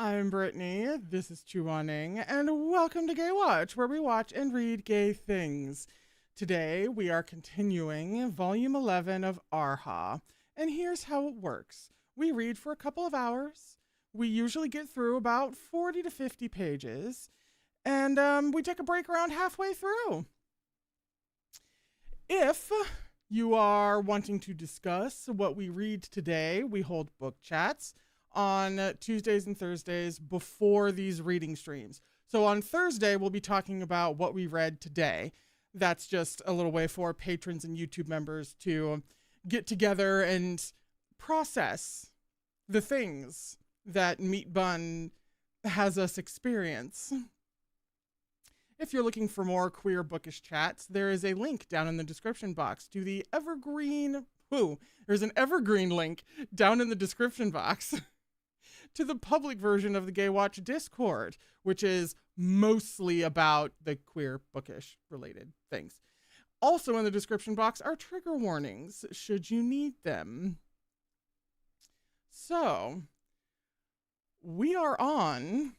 I'm Brittany, this is Chuaning, and welcome to Gaywatch, where we watch and read gay things. Today, we are continuing Volume 11 of Erha, and here's how it works. We read for a couple of hours, we usually get through about 40 to 50 pages, and we take a break around halfway through. If you are wanting to discuss what we read today, we hold book chats on Tuesdays and Thursdays before these reading streams. So on Thursday, we'll be talking about what we read today. That's just a little way for patrons and YouTube members to get together and process the things that Meat Bun has us experience. If you're looking for more queer bookish chats, there is a link down in the description box to the evergreen. There's an evergreen link down in the description box to the public version of the Gaywatch Discord, which is mostly about the queer bookish related things. Also in the description box are trigger warnings, should you need them. So, we are on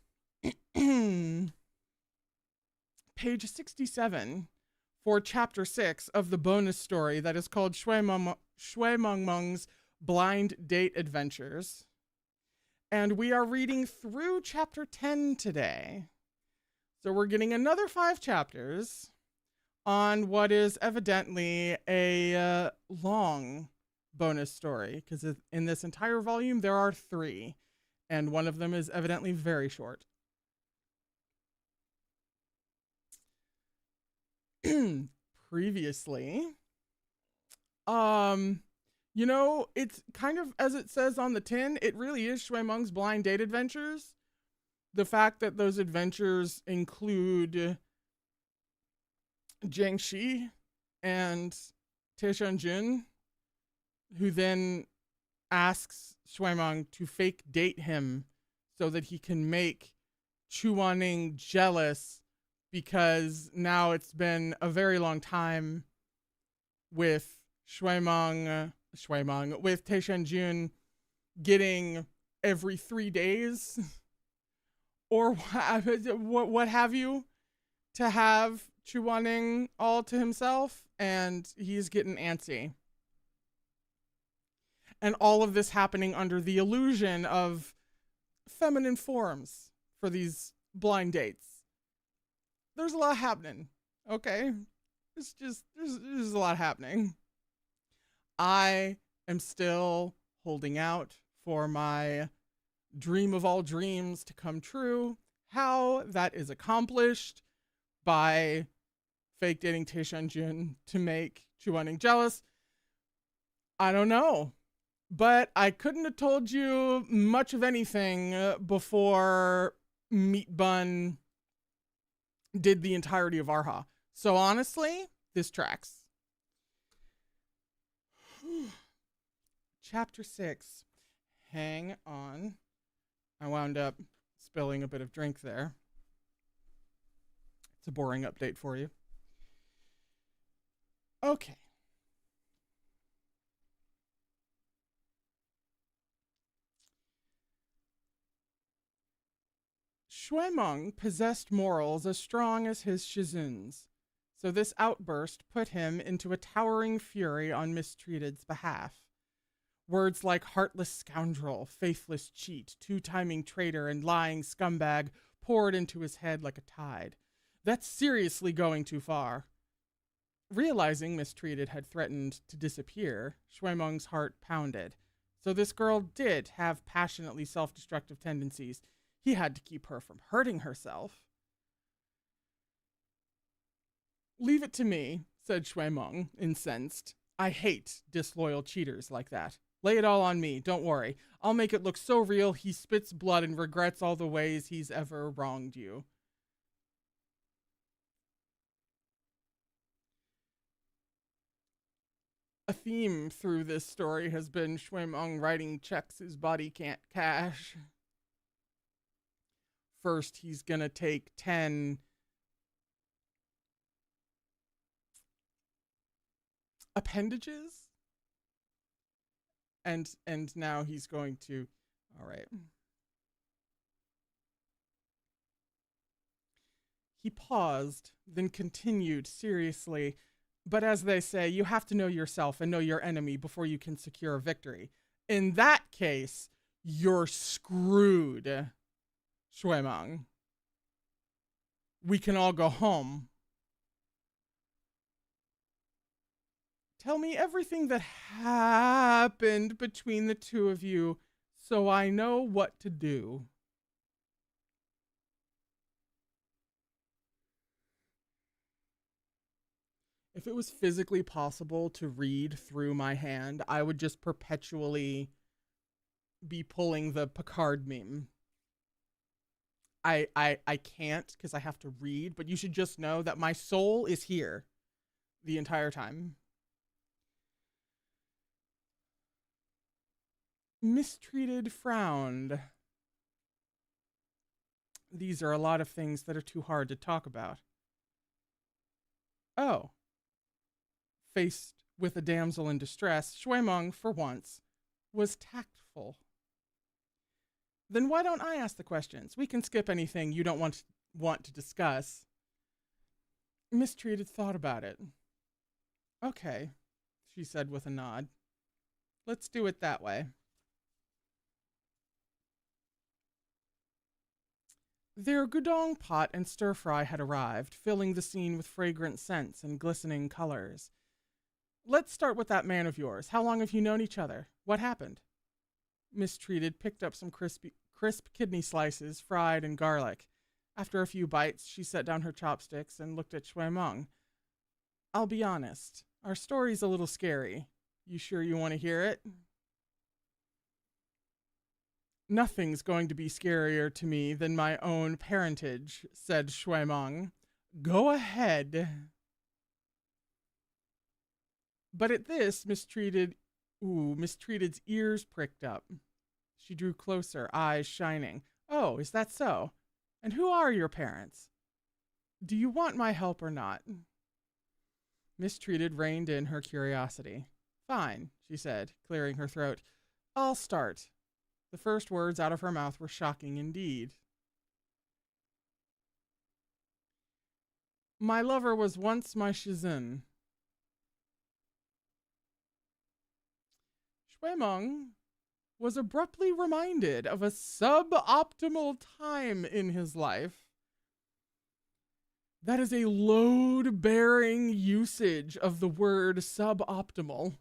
page 67 for chapter 6 of the bonus story that is called Shui Meng Meng's Blind Date Adventures. And we are reading through chapter 10 today. So we're getting another 5 chapters on what is evidently a long bonus story, because in this entire volume there are 3, and one of them is evidently very short. Previously, you know, it's kind of as it says on the tin, it really is Shui Meng's Blind Date Adventures. The fact that those adventures include Jiangxi and Tishan Jun, who then asks Shui Meng to fake date him so that he can make Chuaning jealous, because now it's been a very long time with with Tishan Jun getting every 3 days or what have you to have Chuaning all to himself, and he's getting antsy. And all of this happening under the illusion of feminine forms for these blind dates. There's a lot happening, okay? There's a lot happening. I am still holding out for my dream of all dreams to come true. How that is accomplished by fake dating Tishan Jun to make Chuaning jealous, I don't know. But I couldn't have told you much of anything before Meat Bun did the entirety of Erha. So honestly, this tracks. Chapter 6. Hang on. I wound up spilling a bit of drink there. It's a boring update for you. Okay. Shui Meng possessed morals as strong as his Shizun's, so this outburst put him into a towering fury on Mistreated's behalf. Words like heartless scoundrel, faithless cheat, two-timing traitor, and lying scumbag poured into his head like a tide. That's seriously going too far. Realizing Mistreated had threatened to disappear, Shui Meng's heart pounded. So this girl did have passionately self-destructive tendencies. He had to keep her from hurting herself. Leave it to me, said Shui Meng, incensed. I hate disloyal cheaters like that. Lay it all on me, don't worry. I'll make it look so real he spits blood and regrets all the ways he's ever wronged you. A theme through this story has been Shui Meng writing checks his body can't cash. First, he's gonna take 10 appendages, and now he's going to, all right. He paused, then continued seriously. But as they say, you have to know yourself and know your enemy before you can secure a victory. In that case, you're screwed, Shuemeng. We can all go home. Tell me everything that happened between the two of you so I know what to do. If it was physically possible to read through my hand, I would just perpetually be pulling the Picard meme. I can't because I have to read, but you should just know that my soul is here the entire time. Mistreated frowned. These are a lot of things that are too hard to talk about. Oh. Faced with a damsel in distress, Shuemeng, for once, was tactful. Then why don't I ask the questions? We can skip anything you don't want to discuss. Mistreated thought about it. Okay, she said with a nod. Let's do it that way. Their gudong pot and stir-fry had arrived, filling the scene with fragrant scents and glistening colors. Let's start with that man of yours. How long have you known each other? What happened? Mistreated picked up some crisp kidney slices, fried in garlic. After a few bites, she set down her chopsticks and looked at Shuemeng. I'll be honest. Our story's a little scary. You sure you want to hear it? Nothing's going to be scarier to me than my own parentage, said Shuemeng. Go ahead. But at this, Mistreated's ears pricked up. She drew closer, eyes shining. Oh, is that so? And who are your parents? Do you want my help or not? Mistreated reined in her curiosity. Fine, she said, clearing her throat. I'll start. The first words out of her mouth were shocking indeed. My lover was once my shizun. Shuemeng was abruptly reminded of a suboptimal time in his life. That is a load-bearing usage of the word suboptimal.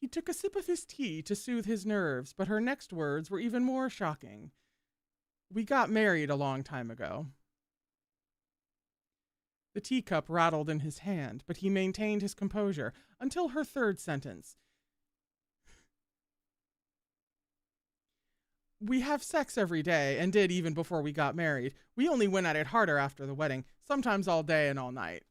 He took a sip of his tea to soothe his nerves, but her next words were even more shocking. We got married a long time ago. The teacup rattled in his hand, but he maintained his composure until her third sentence. We have sex every day, and did even before we got married. We only went at it harder after the wedding, sometimes all day and all night.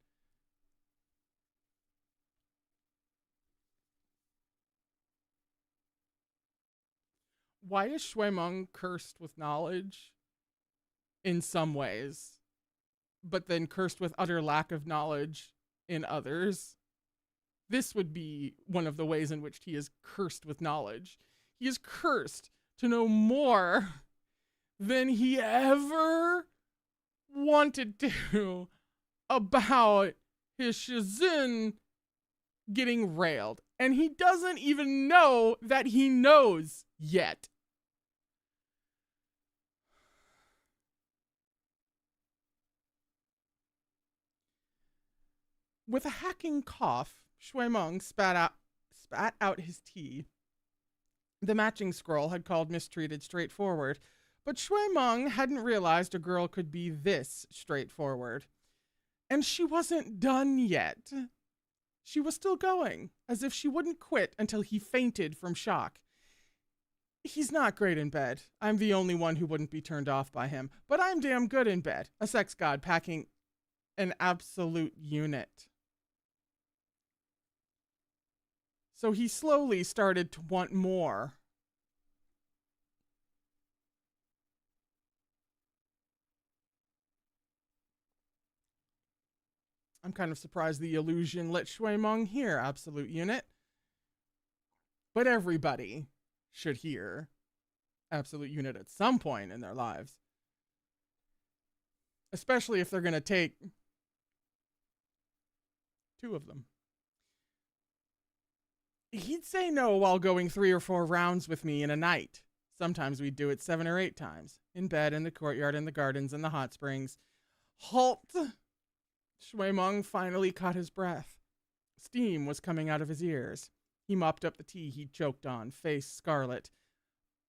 Why is Shuemeng cursed with knowledge? In some ways, but then cursed with utter lack of knowledge in others. This would be one of the ways in which he is cursed with knowledge. He is cursed to know more than he ever wanted to about his shizun getting railed. And he doesn't even know that he knows yet. With a hacking cough, Shuemeng spat out his tea. The matching scroll had called Mistreated straightforward, but Shuemeng hadn't realized a girl could be this straightforward. And she wasn't done yet. She was still going, as if she wouldn't quit until he fainted from shock. He's not great in bed. I'm the only one who wouldn't be turned off by him, but I'm damn good in bed. A sex god packing an absolute unit. So he slowly started to want more. I'm kind of surprised the illusion let Shuemeng hear absolute unit. But everybody should hear absolute unit at some point in their lives. especially if they're going to take two of them. He'd say no while going 3 or 4 rounds with me in a night. Sometimes we'd do it 7 or 8 times. In bed, in the courtyard, in the gardens, in the hot springs. Halt! Shui Meng finally caught his breath. Steam was coming out of his ears. He mopped up the tea he'd choked on, face scarlet.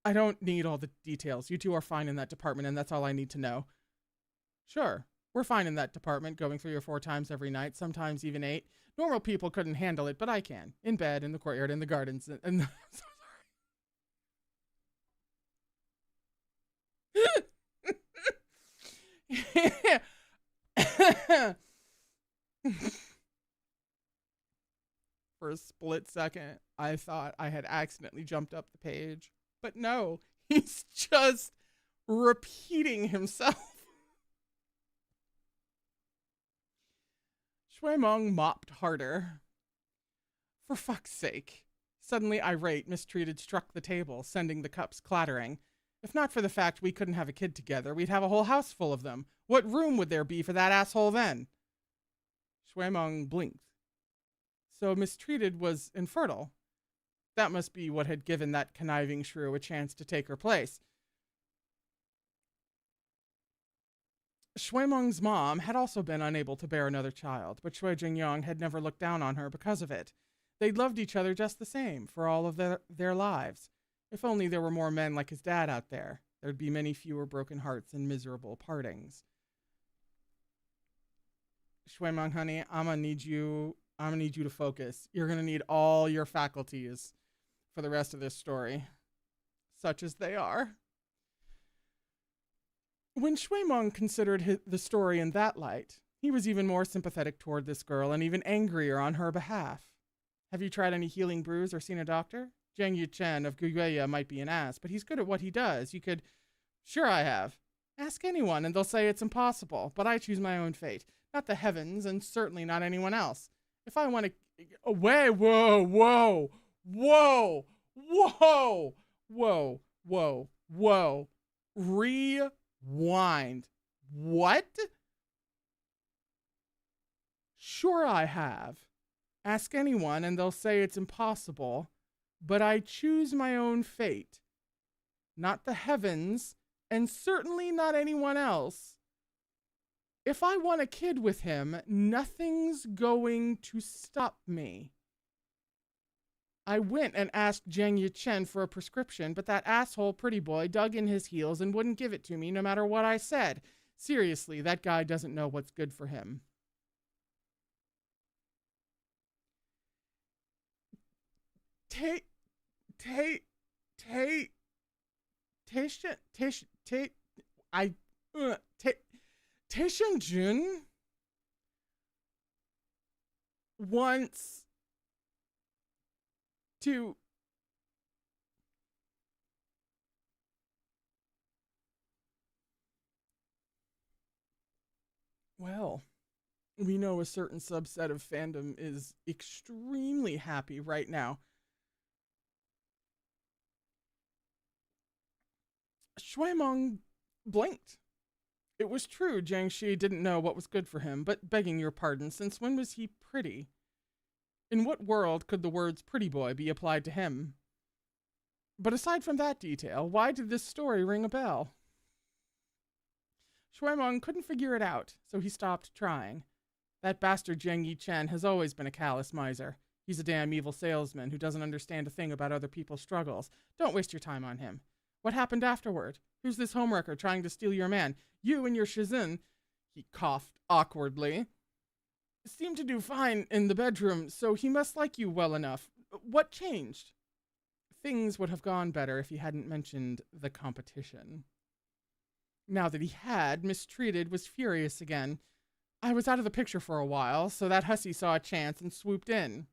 I don't need all the details. You two are fine in that department, and that's all I need to know. Sure, we're fine in that department, going 3 or 4 times every night, sometimes even 8. Normal people couldn't handle it, but I can. In bed, in the courtyard, in the gardens, and I'm so sorry. For a split second, I thought I had accidentally jumped up the page. But no, he's just repeating himself. Shui Meng mopped harder. For fuck's sake. Suddenly irate, Mistreated struck the table, sending the cups clattering. If not for the fact we couldn't have a kid together, we'd have a whole house full of them. What room would there be for that asshole then? Shui Meng blinked. So Mistreated was infertile. That must be what had given that conniving shrew a chance to take her place. Shui Meng's mom had also been unable to bear another child, but Shui Jingyang had never looked down on her because of it. They'd loved each other just the same for all of their lives. If only there were more men like his dad out there, there'd be many fewer broken hearts and miserable partings. Shui Meng, honey, I'm gonna need you to focus. You're gonna need all your faculties for the rest of this story, such as they are. When Shui Meng considered the story in that light, he was even more sympathetic toward this girl and even angrier on her behalf. Have you tried any healing brews or seen a doctor? Zhang Yuchen of Guiyue might be an ass, but he's good at what he does. You could... Sure I have. Ask anyone and they'll say it's impossible, but I choose my own fate. Not the heavens, and certainly not anyone else. If I want to... Whoa, whoa, whoa, whoa, whoa, whoa, whoa, whoa. Rewind. What? Sure I have. Ask anyone and they'll say it's impossible, but I choose my own fate. Not the heavens, and certainly not anyone else. If I want a kid with him, nothing's going to stop me. I went and asked Zhang Yuchen for a prescription, but that asshole pretty boy dug in his heels and wouldn't give it to me no matter what I said. Seriously, that guy doesn't know what's good for him. Tishan Jun wants to... Well, we know a certain subset of fandom is extremely happy right now. Shui Meng blinked. It was true Jiangxi didn't know what was good for him, but begging your pardon, since when was he pretty? In what world could the words pretty boy be applied to him? But aside from that detail, why did this story ring a bell? Shui Meng couldn't figure it out, so he stopped trying. That bastard Zhang Yichen has always been a callous miser. He's a damn evil salesman who doesn't understand a thing about other people's struggles. Don't waste your time on him. What happened afterward? Who's this homewrecker trying to steal your man? You and your shizun, he coughed awkwardly, seemed to do fine in the bedroom, so he must like you well enough. What changed? Things would have gone better if he hadn't mentioned the competition. Now that he had, Mistreated was furious again. I was out of the picture for a while, so that hussy saw a chance and swooped in.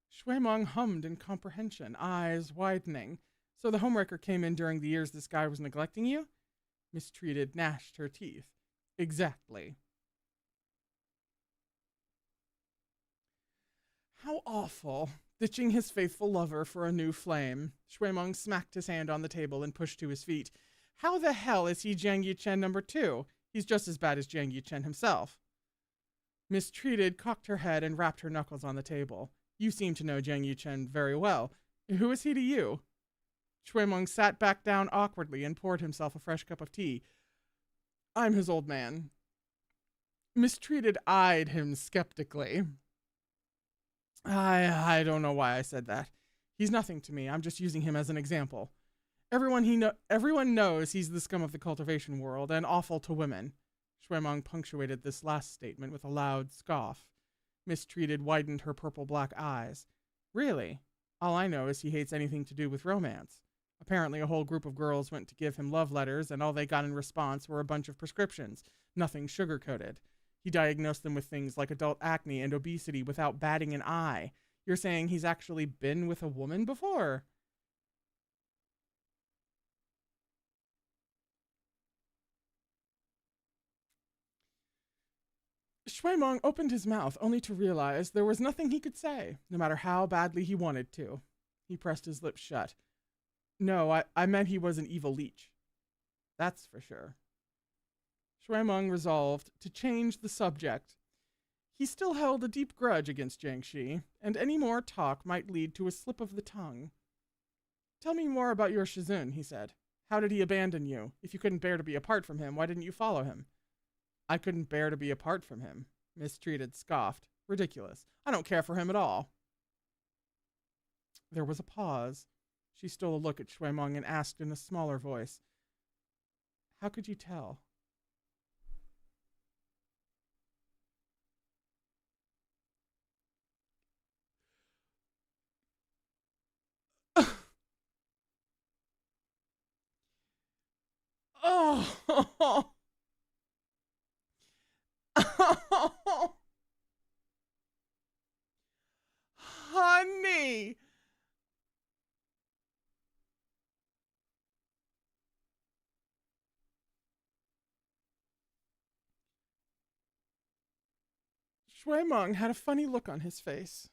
Shui Meng hummed in comprehension, eyes widening. So the homewrecker came in during the years this guy was neglecting you? Mistreated gnashed her teeth. Exactly. How awful. Ditching his faithful lover for a new flame. Shui Meng smacked his hand on the table and pushed to his feet. How the hell is he Jiang Yichen number 2? He's just as bad as Jiang Yichen himself. Mistreated cocked her head and rapped her knuckles on the table. You seem to know Jiang Yichen very well. Who is he to you? Shui-Meng sat back down awkwardly and poured himself a fresh cup of tea. I'm his old man. Mistreated eyed him skeptically. I don't know why I said that. He's nothing to me. I'm just using him as an example. Everyone knows he's the scum of the cultivation world and awful to women. Shui-Meng punctuated this last statement with a loud scoff. Mistreated widened her purple-black eyes. Really? All I know is he hates anything to do with romance. Apparently a whole group of girls went to give him love letters, and all they got in response were a bunch of prescriptions, nothing sugar-coated. He diagnosed them with things like adult acne and obesity without batting an eye. You're saying he's actually been with a woman before? Shui-Meng opened his mouth only to realize there was nothing he could say, no matter how badly he wanted to. He pressed his lips shut. No, I meant he was an evil leech. That's for sure. Shui-Meng resolved to change the subject. He still held a deep grudge against Jiangxi, and any more talk might lead to a slip of the tongue. Tell me more about your Shizun, he said. How did he abandon you? If you couldn't bear to be apart from him, why didn't you follow him? I couldn't bear to be apart from him. Mistreated scoffed. Ridiculous. I don't care for him at all. There was a pause. She stole a look at Shui-Meng and asked in a smaller voice, how could you tell? Oh, honey. Shui-Meng had a funny look on his face,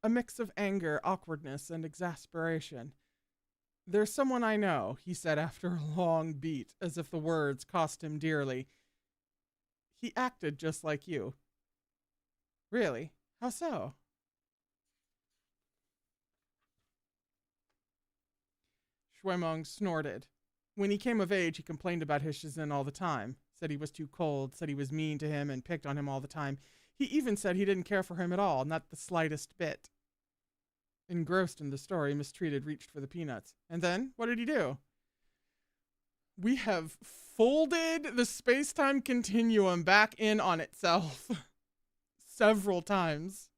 a mix of anger, awkwardness, and exasperation. There's someone I know, he said after a long beat, as if the words cost him dearly. He acted just like you. Really? How so? Shui-Meng snorted. When he came of age, he complained about his Shizun all the time. Said he was too cold, said he was mean to him, and picked on him all the time. He even said he didn't care for him at all, not the slightest bit. Engrossed in the story, Mistreated reached for the peanuts. And then, what did he do? We have folded the space-time continuum back in on itself several times.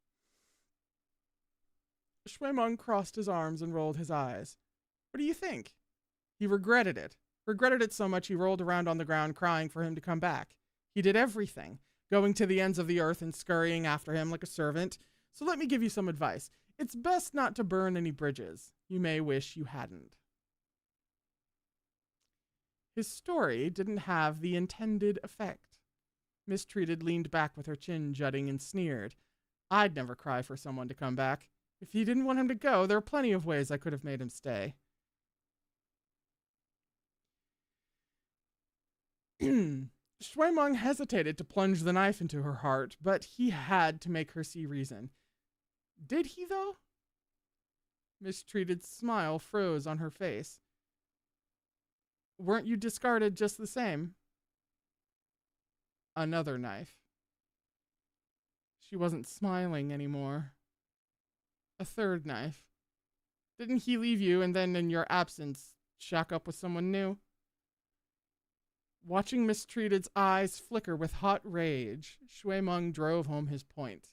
Shui-Meng crossed his arms and rolled his eyes. What do you think? He regretted it. Regretted it so much he rolled around on the ground crying for him to come back. He did everything, going to the ends of the earth and scurrying after him like a servant. So let me give you some advice. It's best not to burn any bridges. You may wish you hadn't. His story didn't have the intended effect. Mistreated leaned back with her chin jutting and sneered. I'd never cry for someone to come back. If he didn't want him to go, there are plenty of ways I could have made him stay. Shui-Meng hesitated to plunge the knife into her heart, but he had to make her see reason. Did he, though? Mistreated's smile froze on her face. Weren't you discarded just the same? Another knife. She wasn't smiling anymore. A third knife. Didn't he leave you and then, in your absence, shack up with someone new? Watching Mistreated's eyes flicker with hot rage, Shui-Meng drove home his point.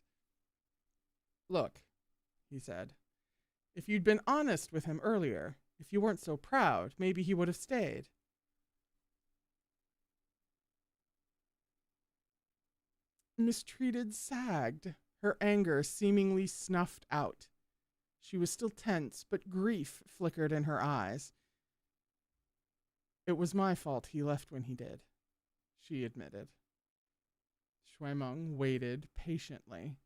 Look, he said, if you'd been honest with him earlier, if you weren't so proud, maybe he would have stayed. Mistreated sagged, her anger seemingly snuffed out. She was still tense, but grief flickered in her eyes. It was my fault he left when he did, she admitted. Shui-Meng waited patiently.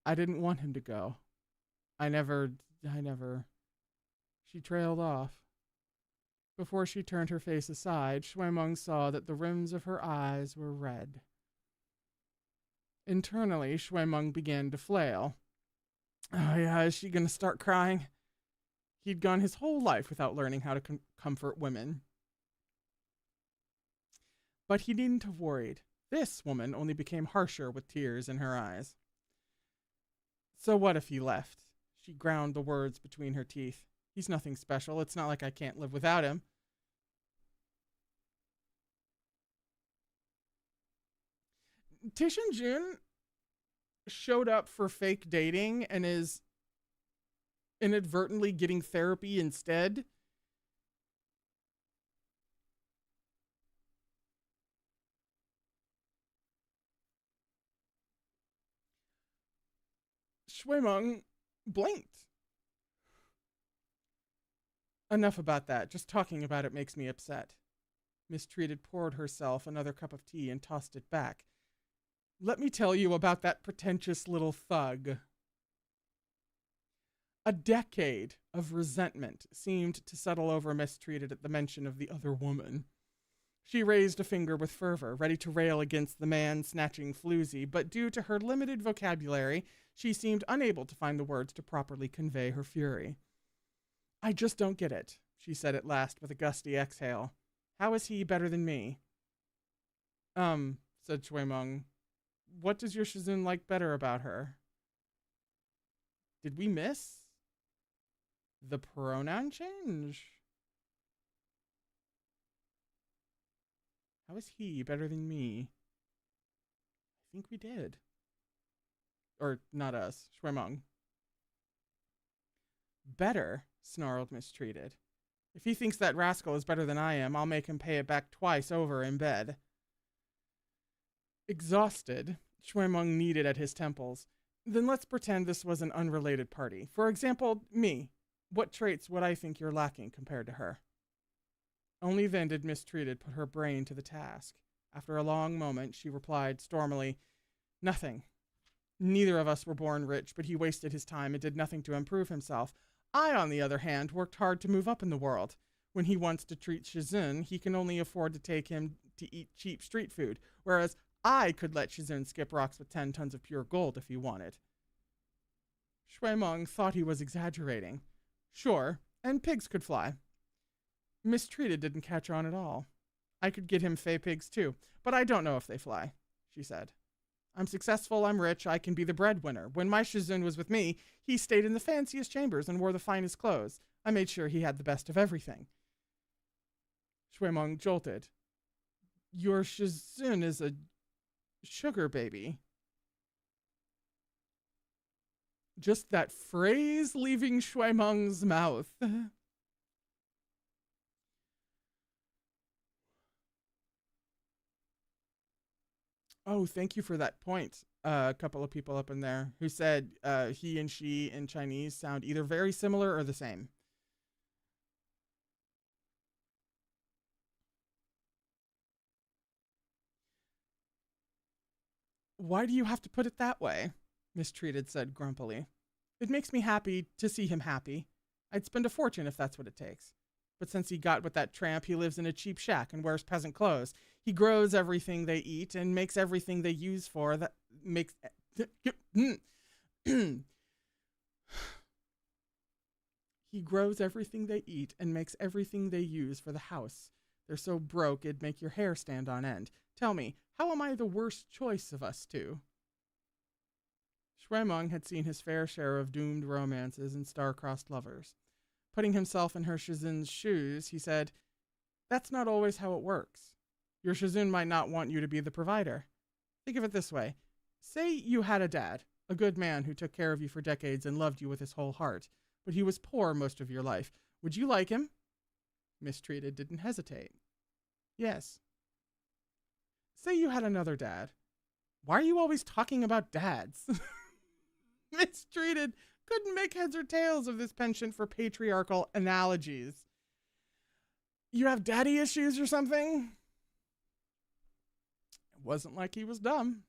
I didn't want him to go. I never. She trailed off. Before she turned her face aside, Shui Meng saw that the rims of her eyes were red. Internally, Shui Meng began to flail. Oh yeah, is she gonna start crying? He'd gone his whole life without learning how to comfort women. But he needn't have worried. This woman only became harsher with tears in her eyes. So what if he left? She ground the words between her teeth. He's nothing special. It's not like I can't live without him. Tishan Jun showed up for fake dating and is inadvertently getting therapy instead. Shui Meng blinked. Enough about that. Just talking about it makes me upset. Mistreated poured herself another cup of tea and tossed it back. Let me tell you about that pretentious little thug. A decade of resentment seemed to settle over Mistreated at the mention of the other woman. She raised a finger with fervor, ready to rail against the man-snatching floozy, but due to her limited vocabulary, she seemed unable to find the words to properly convey her fury. I just don't get it, she said at last with a gusty exhale. How is he better than me? Said Shui Meng. What does your Shizun like better about her? Did we miss the pronoun change? How is he better than me? I think we did. Or not us, Shui Meng. Better, snarled Mistreated. If he thinks that rascal is better than I am, I'll make him pay it back twice over in bed. Exhausted, Shui Meng kneaded at his temples. Then let's pretend this was an unrelated party. For example, me. What traits would I think you're lacking compared to her? Only then did Mistreated put her brain to the task. After a long moment, she replied stormily, Nothing. Neither of us were born rich, but he wasted his time and did nothing to improve himself. I, on the other hand, worked hard to move up in the world. When he wants to treat Shizun, he can only afford to take him to eat cheap street food, whereas I could let Shizun skip rocks with 10 tons of pure gold if he wanted. Shui Meng thought he was exaggerating. Sure, and pigs could fly. Mistreated didn't catch on at all. I could get him fey pigs too, but I don't know if they fly, she said. I'm successful, I'm rich, I can be the breadwinner. When my Shizun was with me, he stayed in the fanciest chambers and wore the finest clothes. I made sure he had the best of everything. Shui Meng jolted. Your Shizun is a sugar baby. Just that phrase leaving Shui Meng's mouth. Oh, thank you for that point. A couple of people up in there who said he and she in Chinese sound either very similar or the same. Why do you have to put it that way? Mistreated said grumpily. It makes me happy to see him happy. I'd spend a fortune if that's what it takes. But since he got with that tramp, he lives in a cheap shack and wears peasant clothes. He grows everything they eat and makes everything they use for that makes... He grows everything they eat and makes everything they use for the house. They're so broke it'd make your hair stand on end. Tell me, how am I the worst choice of us two? Shui Meng had seen his fair share of doomed romances and star-crossed lovers. Putting himself in her Shizun's shoes, he said, That's not always how it works. Your Shizun might not want you to be the provider. Think of it this way. Say you had a dad, a good man who took care of you for decades and loved you with his whole heart, but he was poor most of your life. Would you like him? Mistreated didn't hesitate. Yes. Say you had another dad. Why are you always talking about dads? Mistreated couldn't make heads or tails of this penchant for patriarchal analogies. You have daddy issues or something? It wasn't like he was dumb.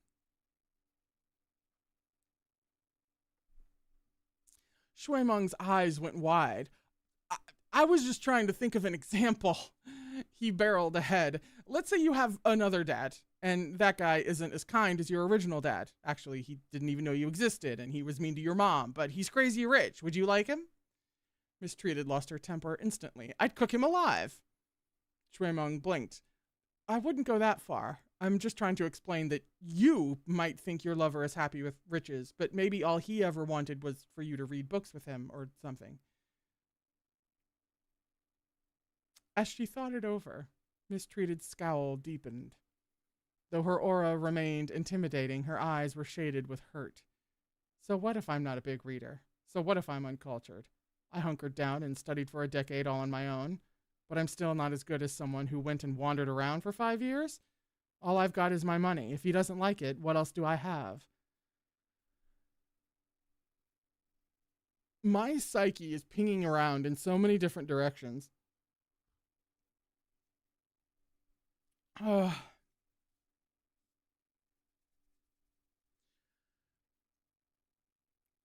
Shui Meng's eyes went wide. I was just trying to think of an example. He barreled ahead. Let's say you have another dad, and that guy isn't as kind as your original dad. Actually, he didn't even know you existed, and he was mean to your mom, but he's crazy rich. Would you like him? Mistreated lost her temper instantly. I'd cook him alive. Shuimeng blinked. I wouldn't go that far. I'm just trying to explain that you might think your lover is happy with riches, but maybe all he ever wanted was for you to read books with him or something. As she thought it over, Mistreated's scowl deepened. Though her aura remained intimidating, her eyes were shaded with hurt. So what if I'm not a big reader? So what if I'm uncultured? I hunkered down and studied for a decade all on my own, but I'm still not as good as someone who went and wandered around for 5 years. All I've got is my money. If he doesn't like it, what else do I have? My psyche is pinging around in so many different directions.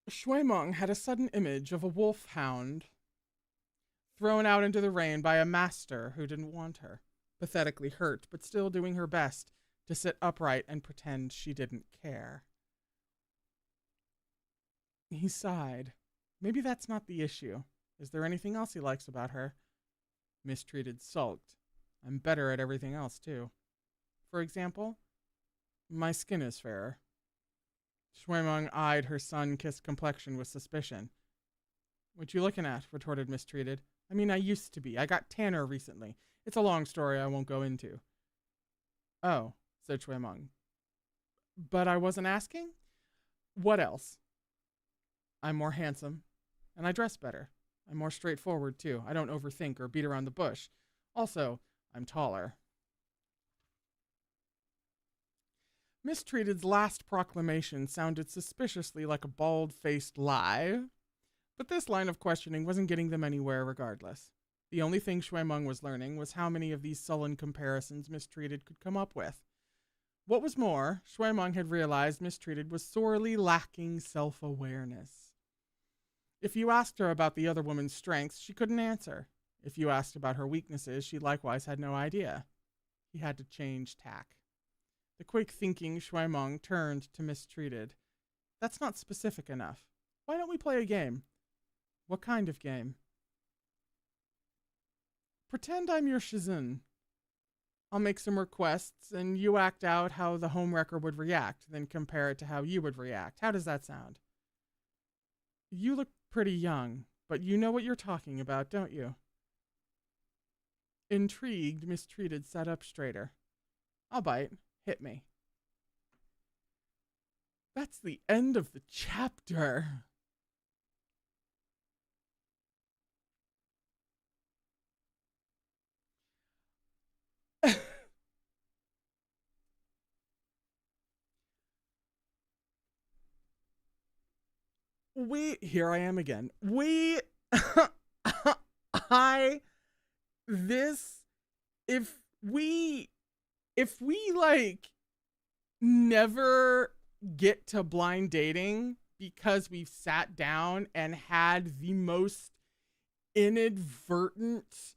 Shuimeng had a sudden image of a wolfhound thrown out into the rain by a master who didn't want her, pathetically hurt, but still doing her best to sit upright and pretend she didn't care. He sighed. Maybe that's not the issue. Is there anything else he likes about her? Mistreated sulked. I'm better at everything else, too. For example, my skin is fairer. Shuimeng eyed her sun-kissed complexion with suspicion. What you looking at? Retorted Mistreated. I mean, I used to be. I got tanner recently. It's a long story I won't go into. Oh, said Shuimeng. But I wasn't asking? What else? I'm more handsome, and I dress better. I'm more straightforward, too. I don't overthink or beat around the bush. Also, I'm taller. Mistreated's last proclamation sounded suspiciously like a bald-faced lie, but this line of questioning wasn't getting them anywhere regardless. The only thing Shuimeng was learning was how many of these sullen comparisons Mistreated could come up with. What was more, Shuimeng had realized Mistreated was sorely lacking self-awareness. If you asked her about the other woman's strengths, she couldn't answer. If you asked about her weaknesses, she likewise had no idea. He had to change tack. The quick-thinking Shuimeng turned to Mistreated. That's not specific enough. Why don't we play a game? What kind of game? Pretend I'm your Shizun. I'll make some requests, and you act out how the homewrecker would react, then compare it to how you would react. How does that sound? You look pretty young, but you know what you're talking about, don't you? Intrigued, Mistreated sat up straighter. I'll bite. Hit me. That's the end of the chapter. Here I am again. If we like never get to blind dating because we've sat down and had the most inadvertent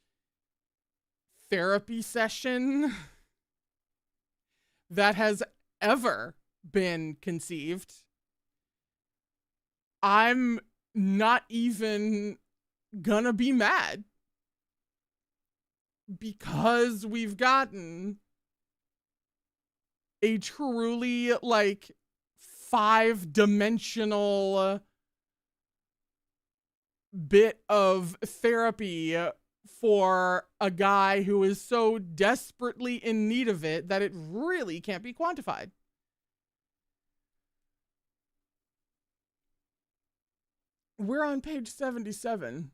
therapy session that has ever been conceived, I'm not even gonna be mad, because we've gotten a truly like 5-dimensional bit of therapy for a guy who is so desperately in need of it that it really can't be quantified. We're on page 77,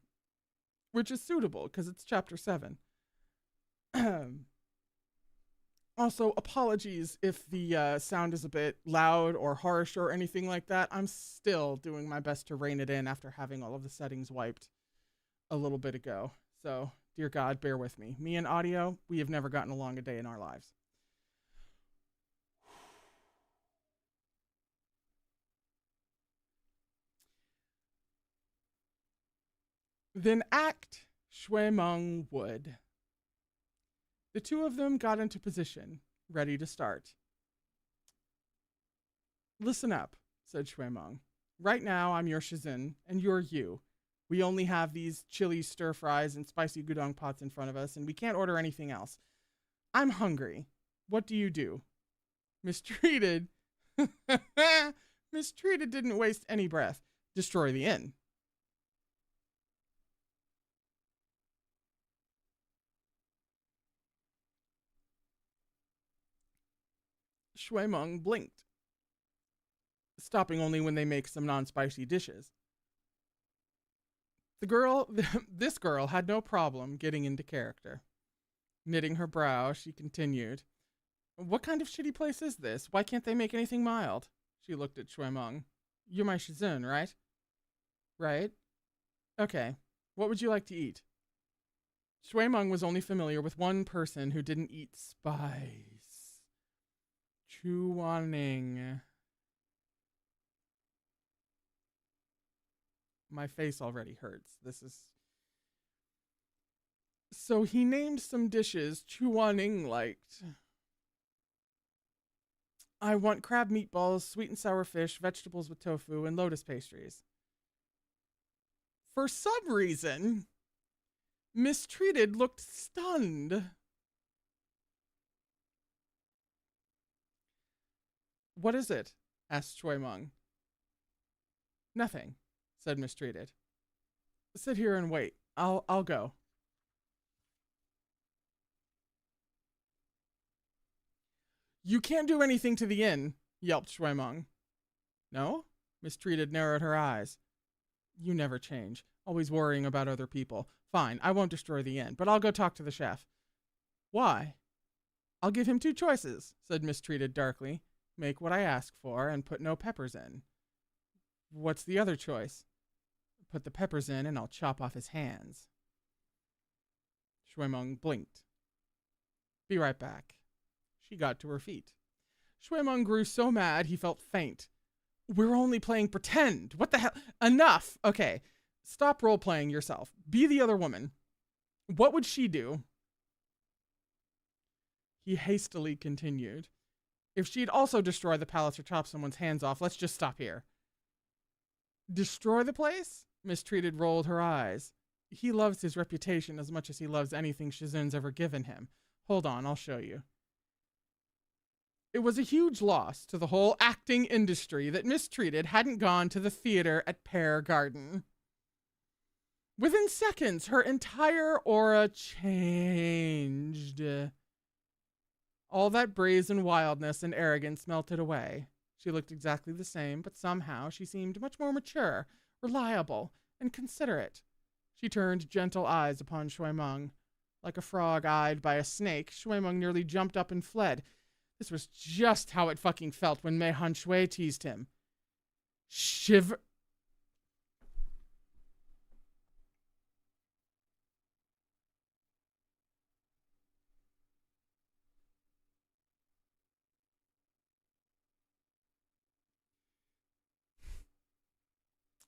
which is suitable because it's chapter 7. Also, apologies if the sound is a bit loud or harsh or anything like that. I'm still doing my best to rein it in after having all of the settings wiped a little bit ago. So, dear God, bear with me. Me and audio, we have never gotten along a day in our lives. Then Act Shui Meng would. The two of them got into position, ready to start. Listen up, said Shui Meng. Right now, I'm your Shizun, and you're you. We only have these chili stir fries and spicy gudong pots in front of us, and we can't order anything else. I'm hungry. What do you do? Mistreated. Mistreated didn't waste any breath. Destroy the inn. Shui Meng blinked, stopping only when they make some non-spicy dishes. This girl had no problem getting into character. Knitting her brow, she continued, what kind of shitty place is this? Why can't they make anything mild? She looked at Shui Meng. You're my Shizun, right? Right? Okay. What would you like to eat? Shui Meng was only familiar with one person who didn't eat spice. Chu Wanning. My face already hurts. So he named some dishes Chu Wanning liked. I want crab meatballs, sweet and sour fish, vegetables with tofu, and lotus pastries. For some reason, Mistreated looked stunned. What is it? Asked Shui Meng. Nothing, said Mistreated. Sit here and wait. I'll go. You can't do anything to the inn, yelped Shui Meng. No? Mistreated narrowed her eyes. You never change, always worrying about other people. Fine, I won't destroy the inn, but I'll go talk to the chef. Why? I'll give him two choices, said Mistreated darkly. Make what I ask for and put no peppers in. What's the other choice? Put the peppers in and I'll chop off his hands. Shui Meng blinked. Be right back. She got to her feet. Shui Meng grew so mad he felt faint. We're only playing pretend. What the hell? Enough. Okay. Stop role-playing yourself. Be the other woman. What would she do? He hastily continued. If she'd also destroy the palace or chop someone's hands off, let's just stop here. Destroy the place? Mistreated rolled her eyes. He loves his reputation as much as he loves anything Shizun's ever given him. Hold on, I'll show you. It was a huge loss to the whole acting industry that Mistreated hadn't gone to the theater at Pear Garden. Within seconds, her entire aura changed. All that brazen wildness and arrogance melted away. She looked exactly the same, but somehow she seemed much more mature, reliable, and considerate. She turned gentle eyes upon Shui Meng. Like a frog eyed by a snake, Shui Meng nearly jumped up and fled. This was just how it fucking felt when Mei Han Shui teased him. Shiver.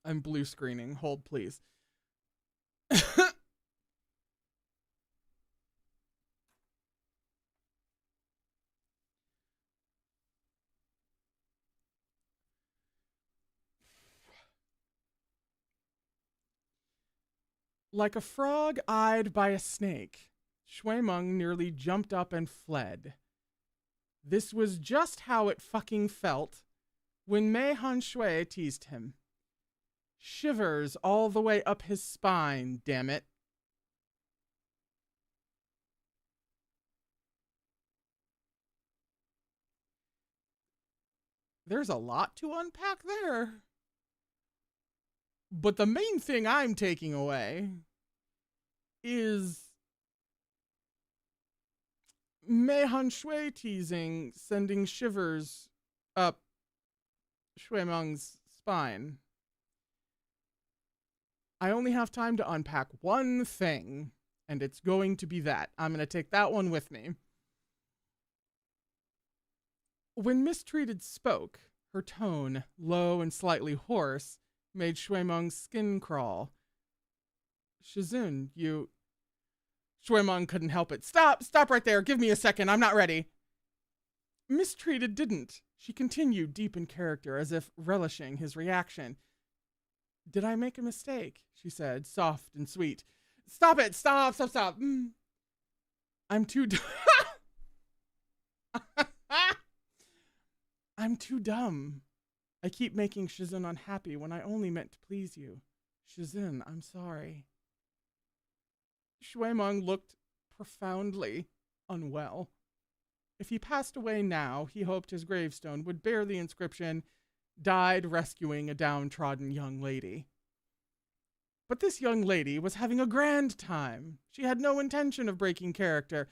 I'm blue screening. Hold, please. Like a frog eyed by a snake, Shui Meng nearly jumped up and fled. This was just how it fucking felt when Mei Han Shui teased him. Shivers all the way up his spine, damn it. There's a lot to unpack there. But the main thing I'm taking away is Mei Han Shui teasing, sending shivers up Shui Meng's spine. I only have time to unpack one thing, and it's going to be that. I'm going to take that one with me. When Mistreated spoke, her tone, low and slightly hoarse, made Shui Meng's skin crawl. Shizun, you... Shuemeng couldn't help it. Stop right there. Give me a second. I'm not ready. Mistreated didn't. She continued, deep in character, as if relishing his reaction. Did I make a mistake? She said, soft and sweet. Stop it. Stop. I'm too... I'm too dumb. I keep making Shizun unhappy when I only meant to please you. Shizun, I'm sorry. Shuemeng looked profoundly unwell. If he passed away now, he hoped his gravestone would bear the inscription, "Died rescuing a downtrodden young lady." But this young lady was having a grand time. She had no intention of breaking character.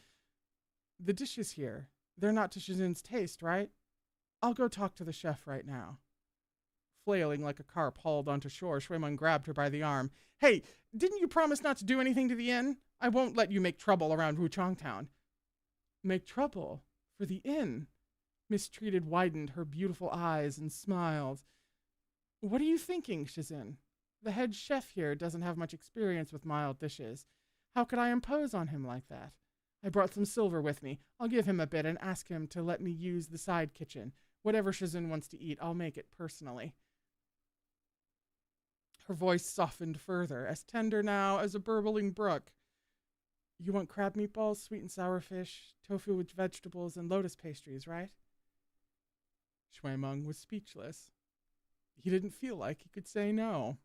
The dishes here, they're not to Shizun's taste, right? I'll go talk to the chef right now. Flailing like a carp hauled onto shore, Shuemeng grabbed her by the arm. Hey, didn't you promise not to do anything to the inn? I won't let you make trouble around Wuchang Town. Make trouble? For the inn? Mistreated widened her beautiful eyes and smiled. What are you thinking, Shizun? The head chef here doesn't have much experience with mild dishes. How could I impose on him like that? I brought some silver with me. I'll give him a bit and ask him to let me use the side kitchen. Whatever Shizun wants to eat, I'll make it personally. Her voice softened further, as tender now as a burbling brook. You want crab meatballs, sweet and sour fish, tofu with vegetables, and lotus pastries, right? Shuemeng was speechless. He didn't feel like he could say no.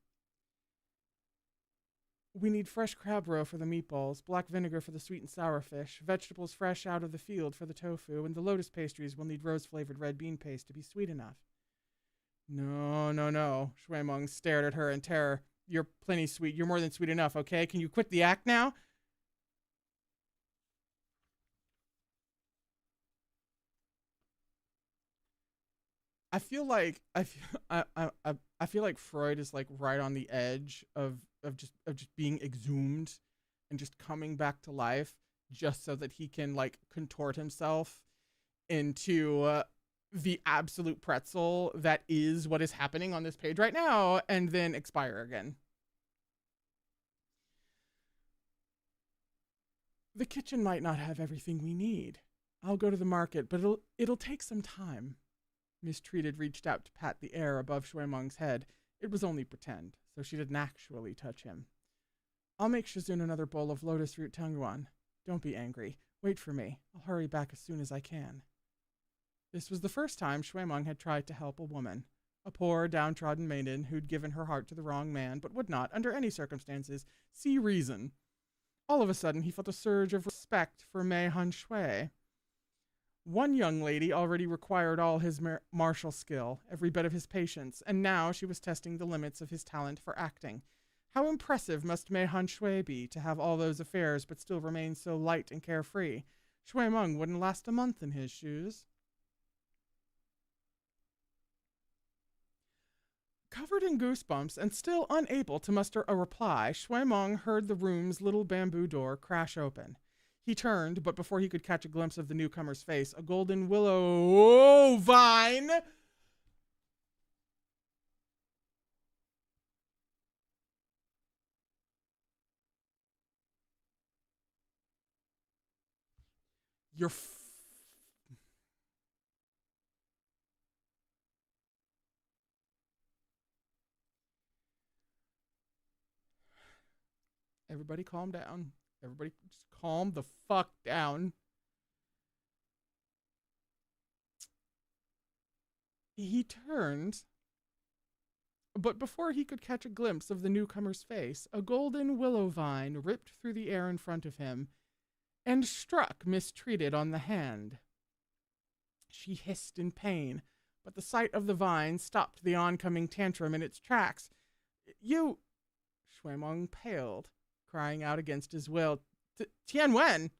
We need fresh crab roe for the meatballs, black vinegar for the sweet and sour fish, vegetables fresh out of the field for the tofu, and the lotus pastries will need rose-flavored red bean paste to be sweet enough. No. Shuemeng stared at her in terror. You're plenty sweet. You're more than sweet enough, okay? Can you quit the act now? I feel like Freud is like right on the edge of just being exhumed and just coming back to life just so that he can like contort himself into the absolute pretzel that is what is happening on this page right now and then expire again. The kitchen might not have everything we need. I'll go to the market, but it'll take some time. Mistreated reached out to pat the air above Shuemeng's head. It was only pretend, so she didn't actually touch him. I'll make Shizun another bowl of lotus root tangyuan. Don't be angry. Wait for me. I'll hurry back as soon as I can. This was the first time Shuemeng had tried to help a woman, a poor, downtrodden maiden who'd given her heart to the wrong man, but would not, under any circumstances, see reason. All of a sudden, he felt a surge of respect for Mei Han Shui. One young lady already required all his martial skill, every bit of his patience, and now she was testing the limits of his talent for acting. How impressive must Mei Han Shui be to have all those affairs but still remain so light and carefree? Shuemeng wouldn't last a month in his shoes. Covered in goosebumps and still unable to muster a reply, Shuemeng heard the room's little bamboo door crash open. He turned, but before he could catch a glimpse of the newcomer's face, a golden willow vine Everybody calm down. Everybody just calm the fuck down. He turned, but before he could catch a glimpse of the newcomer's face, a golden willow vine ripped through the air in front of him and struck Mistreated on the hand. She hissed in pain, but the sight of the vine stopped the oncoming tantrum in its tracks. You... Shuemeng paled, crying out against his will. Tianwen!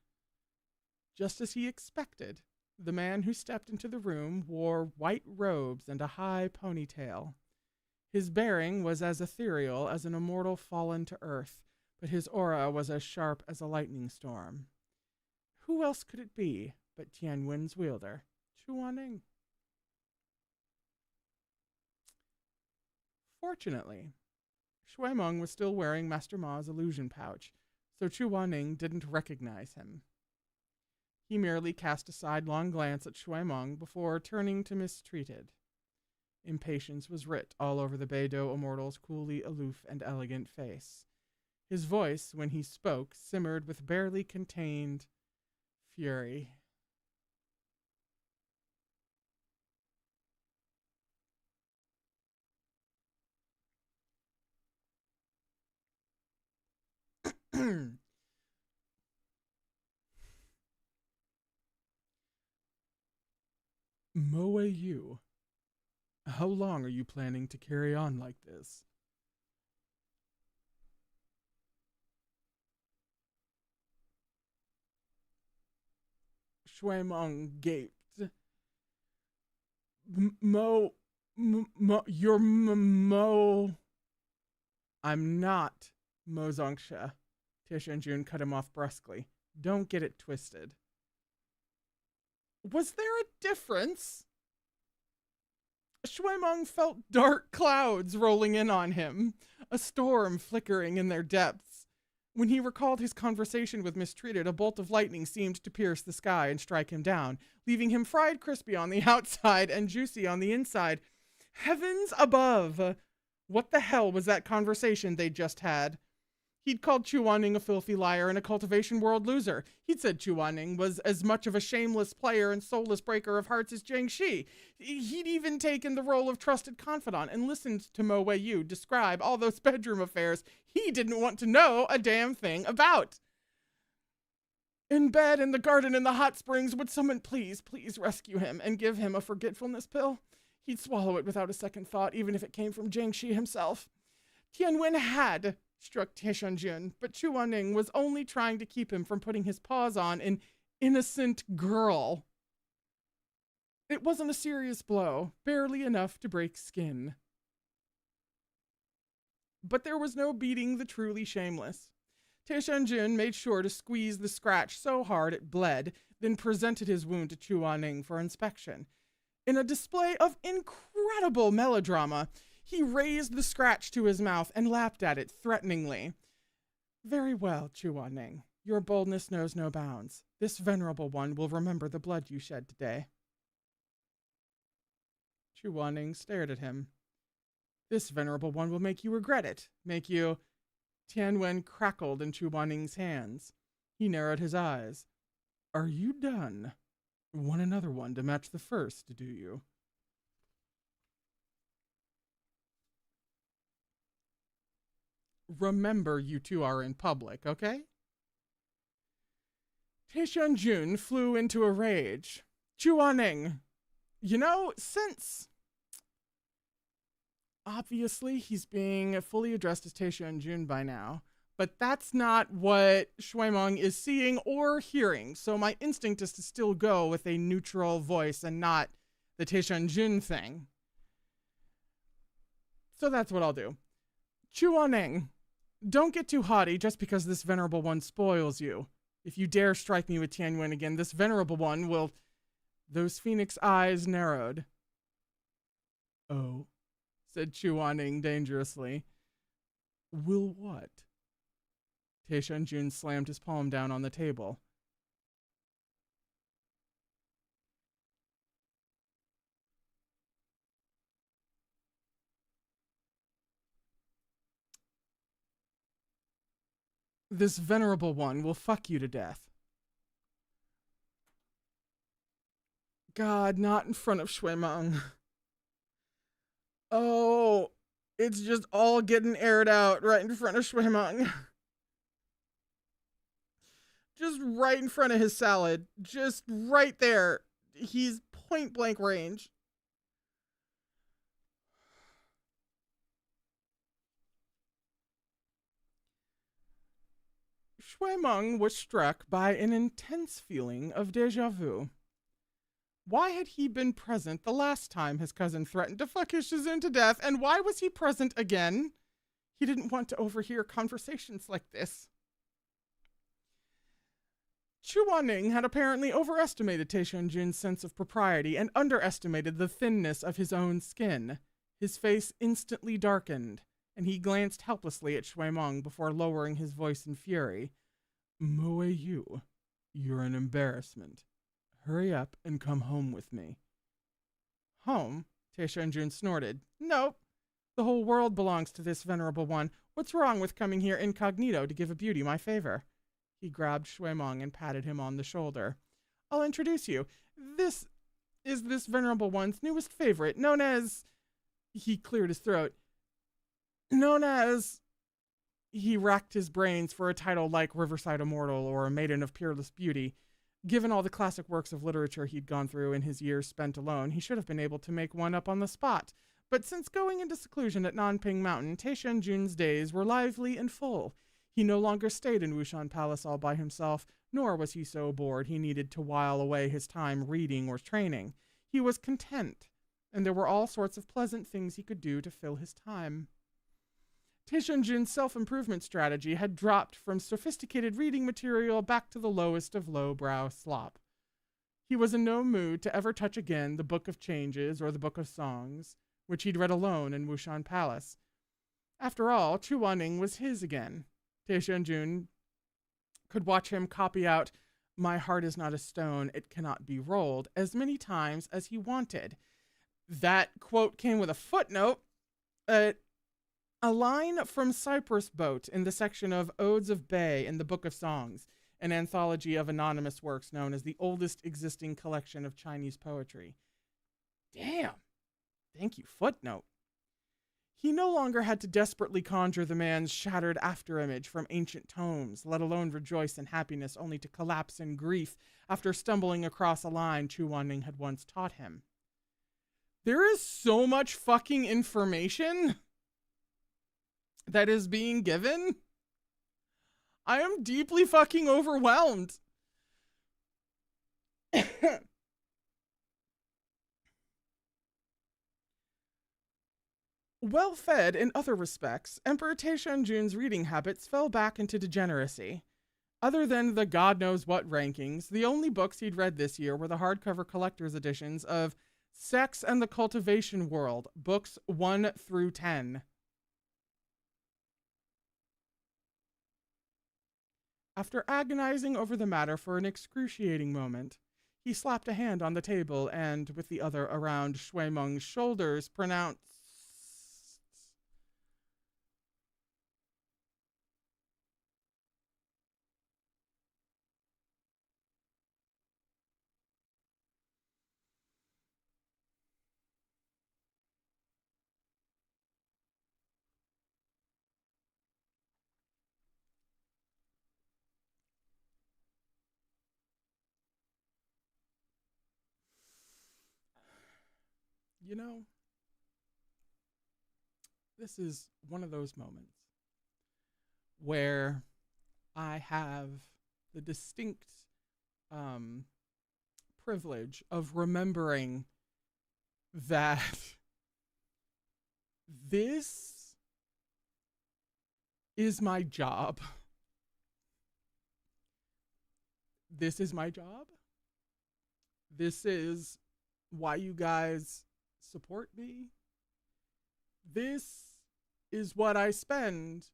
Just as he expected, the man who stepped into the room wore white robes and a high ponytail. His bearing was as ethereal as an immortal fallen to earth, but his aura was as sharp as a lightning storm. Who else could it be but Tianwen's wielder, Chuaning? Fortunately, Shui Meng was still wearing Master Ma's illusion pouch, so Chu Wanning didn't recognize him. He merely cast a sidelong glance at Shui Meng before turning to Mistreated. Impatience was writ all over the Beidou immortal's coolly aloof and elegant face. His voice, when he spoke, simmered with barely contained fury. Moe Yu, how long are you planning to carry on like this? Shui Meng gaped. You're Mo. I'm not Mo Zongsha. Tishan Jun cut him off brusquely. Don't get it twisted. Was there a difference? Shui Meng felt dark clouds rolling in on him, a storm flickering in their depths. When he recalled his conversation with Mistreated, a bolt of lightning seemed to pierce the sky and strike him down, leaving him fried crispy on the outside and juicy on the inside. Heavens above! What the hell was that conversation they'd just had? He'd called Chu Wanning a filthy liar and a cultivation world loser. He'd said Chu Wanning was as much of a shameless player and soulless breaker of hearts as Jiang Shi. He'd even taken the role of trusted confidant and listened to Mo Wei Yu describe all those bedroom affairs he didn't want to know a damn thing about. In bed, in the garden, in the hot springs, would someone please rescue him and give him a forgetfulness pill? He'd swallow it without a second thought, even if it came from Jiang Shi himself. Tianwen had struck Tishan Jun, but Chu Wanning was only trying to keep him from putting his paws on an innocent girl. It wasn't a serious blow, barely enough to break skin. But there was no beating the truly shameless. Tishan Jun made sure to squeeze the scratch so hard it bled, then presented his wound to Chu Wanning for inspection. In a display of incredible melodrama, he raised the scratch to his mouth and lapped at it threateningly. Very well, Chu Wanning. Your boldness knows no bounds. This venerable one will remember the blood you shed today. Chu Wanning stared at him. This venerable one will make you regret it. Make you... Tianwen crackled in Chu Wanning's hands. He narrowed his eyes. Are you done? Want another one to match the first, do you? Remember, you two are in public, okay? Tishan Jun flew into a rage. Chu Wanning, since... Obviously, he's being fully addressed as Tishan Jun by now, but that's not what Shui Meng is seeing or hearing, so my instinct is to still go with a neutral voice and not the Tishan Jun thing. So that's what I'll do. Chu Wanning, don't get too haughty just because this venerable one spoils you. If you dare strike me with Tianwen again, this venerable one will... Those phoenix eyes narrowed. Oh, said Chu Wanning dangerously. Will what? Tishan Jun slammed his palm down on the table. This venerable one will fuck you to death. God, not in front of Shui Meng. Oh, it's just all getting aired out right in front of Shui Meng. Just right in front of his salad. Just right there. He's point blank range. Shui Meng was struck by an intense feeling of déjà vu. Why had he been present the last time his cousin threatened to fuck his Shizun to death, and why was he present again? He didn't want to overhear conversations like this. Chu Wanning had apparently overestimated Tishan Jun's sense of propriety and underestimated the thinness of his own skin. His face instantly darkened. and he glanced helplessly at Shui Meng before lowering his voice in fury. Moe Yu, you're an embarrassment. Hurry up and come home with me. Home? Tishan Jun snorted. Nope. The whole world belongs to this venerable one. What's wrong with coming here incognito to give a beauty my favor? He grabbed Shui Meng and patted him on the shoulder. I'll introduce you. This is this venerable one's newest favorite, known as... He cleared his throat. Known as... He racked his brains for a title like Riverside Immortal or A Maiden of Peerless Beauty. Given all the classic works of literature he'd gone through in his years spent alone, he should have been able to make one up on the spot. But since going into seclusion at Nanping Mountain, Tishan Jun's days were lively and full. He no longer stayed in Wushan Palace all by himself, nor was he so bored he needed to while away his time reading or training. He was content, and there were all sorts of pleasant things he could do to fill his time. Tishan Jun's self-improvement strategy had dropped from sophisticated reading material back to the lowest of lowbrow slop. He was in no mood to ever touch again the Book of Changes or the Book of Songs, which he'd read alone in Wushan Palace. After all, Chuaning was his again. Tishan Jun could watch him copy out "My heart is not a stone, it cannot be rolled" as many times as he wanted. That quote came with a footnote. A line from Cypress Boat in the section of Odes of Bay in the Book of Songs, an anthology of anonymous works known as the oldest existing collection of Chinese poetry. Damn. Thank you, footnote. He no longer had to desperately conjure the man's shattered afterimage from ancient tomes, let alone rejoice in happiness only to collapse in grief after stumbling across a line Chu Wanning had once taught him. There is so much fucking information that is being given. I am deeply fucking overwhelmed. Well fed in other respects, Emperor Tishan Jun's reading habits fell back into degeneracy. Other than the god knows what rankings, the only books he'd read this year were the hardcover collector's editions of Sex and the Cultivation World, books 1 through 10. After agonizing over the matter for an excruciating moment, he slapped a hand on the table and, with the other around Shui Meng's shoulders, pronounced, you know, this is one of those moments where I have the distinct privilege of remembering that this is my job. This is my job. This is why you guys support me. This is what I spend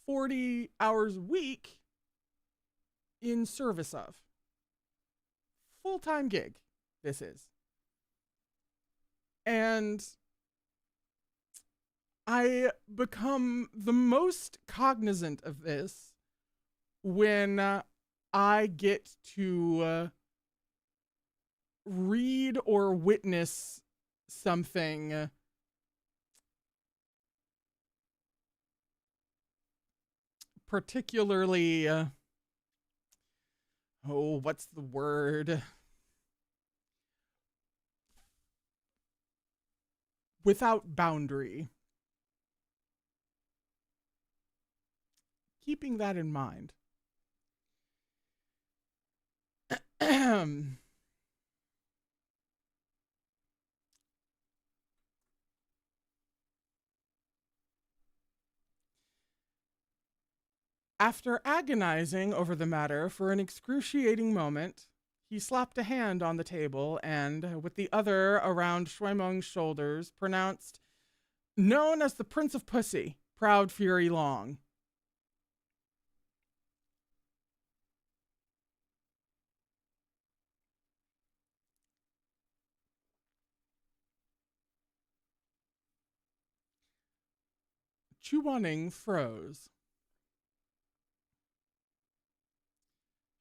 40 hours a week in service of. Full-time gig, this is. And I become the most cognizant of this when I get to read or witness something particularly, what's the word? Without boundary. Keeping that in mind. After agonizing over the matter for an excruciating moment, he slapped a hand on the table and, with the other around Shui Meng's shoulders, pronounced, known as the Prince of Pussy, Proud Fury Long. Chuaning froze.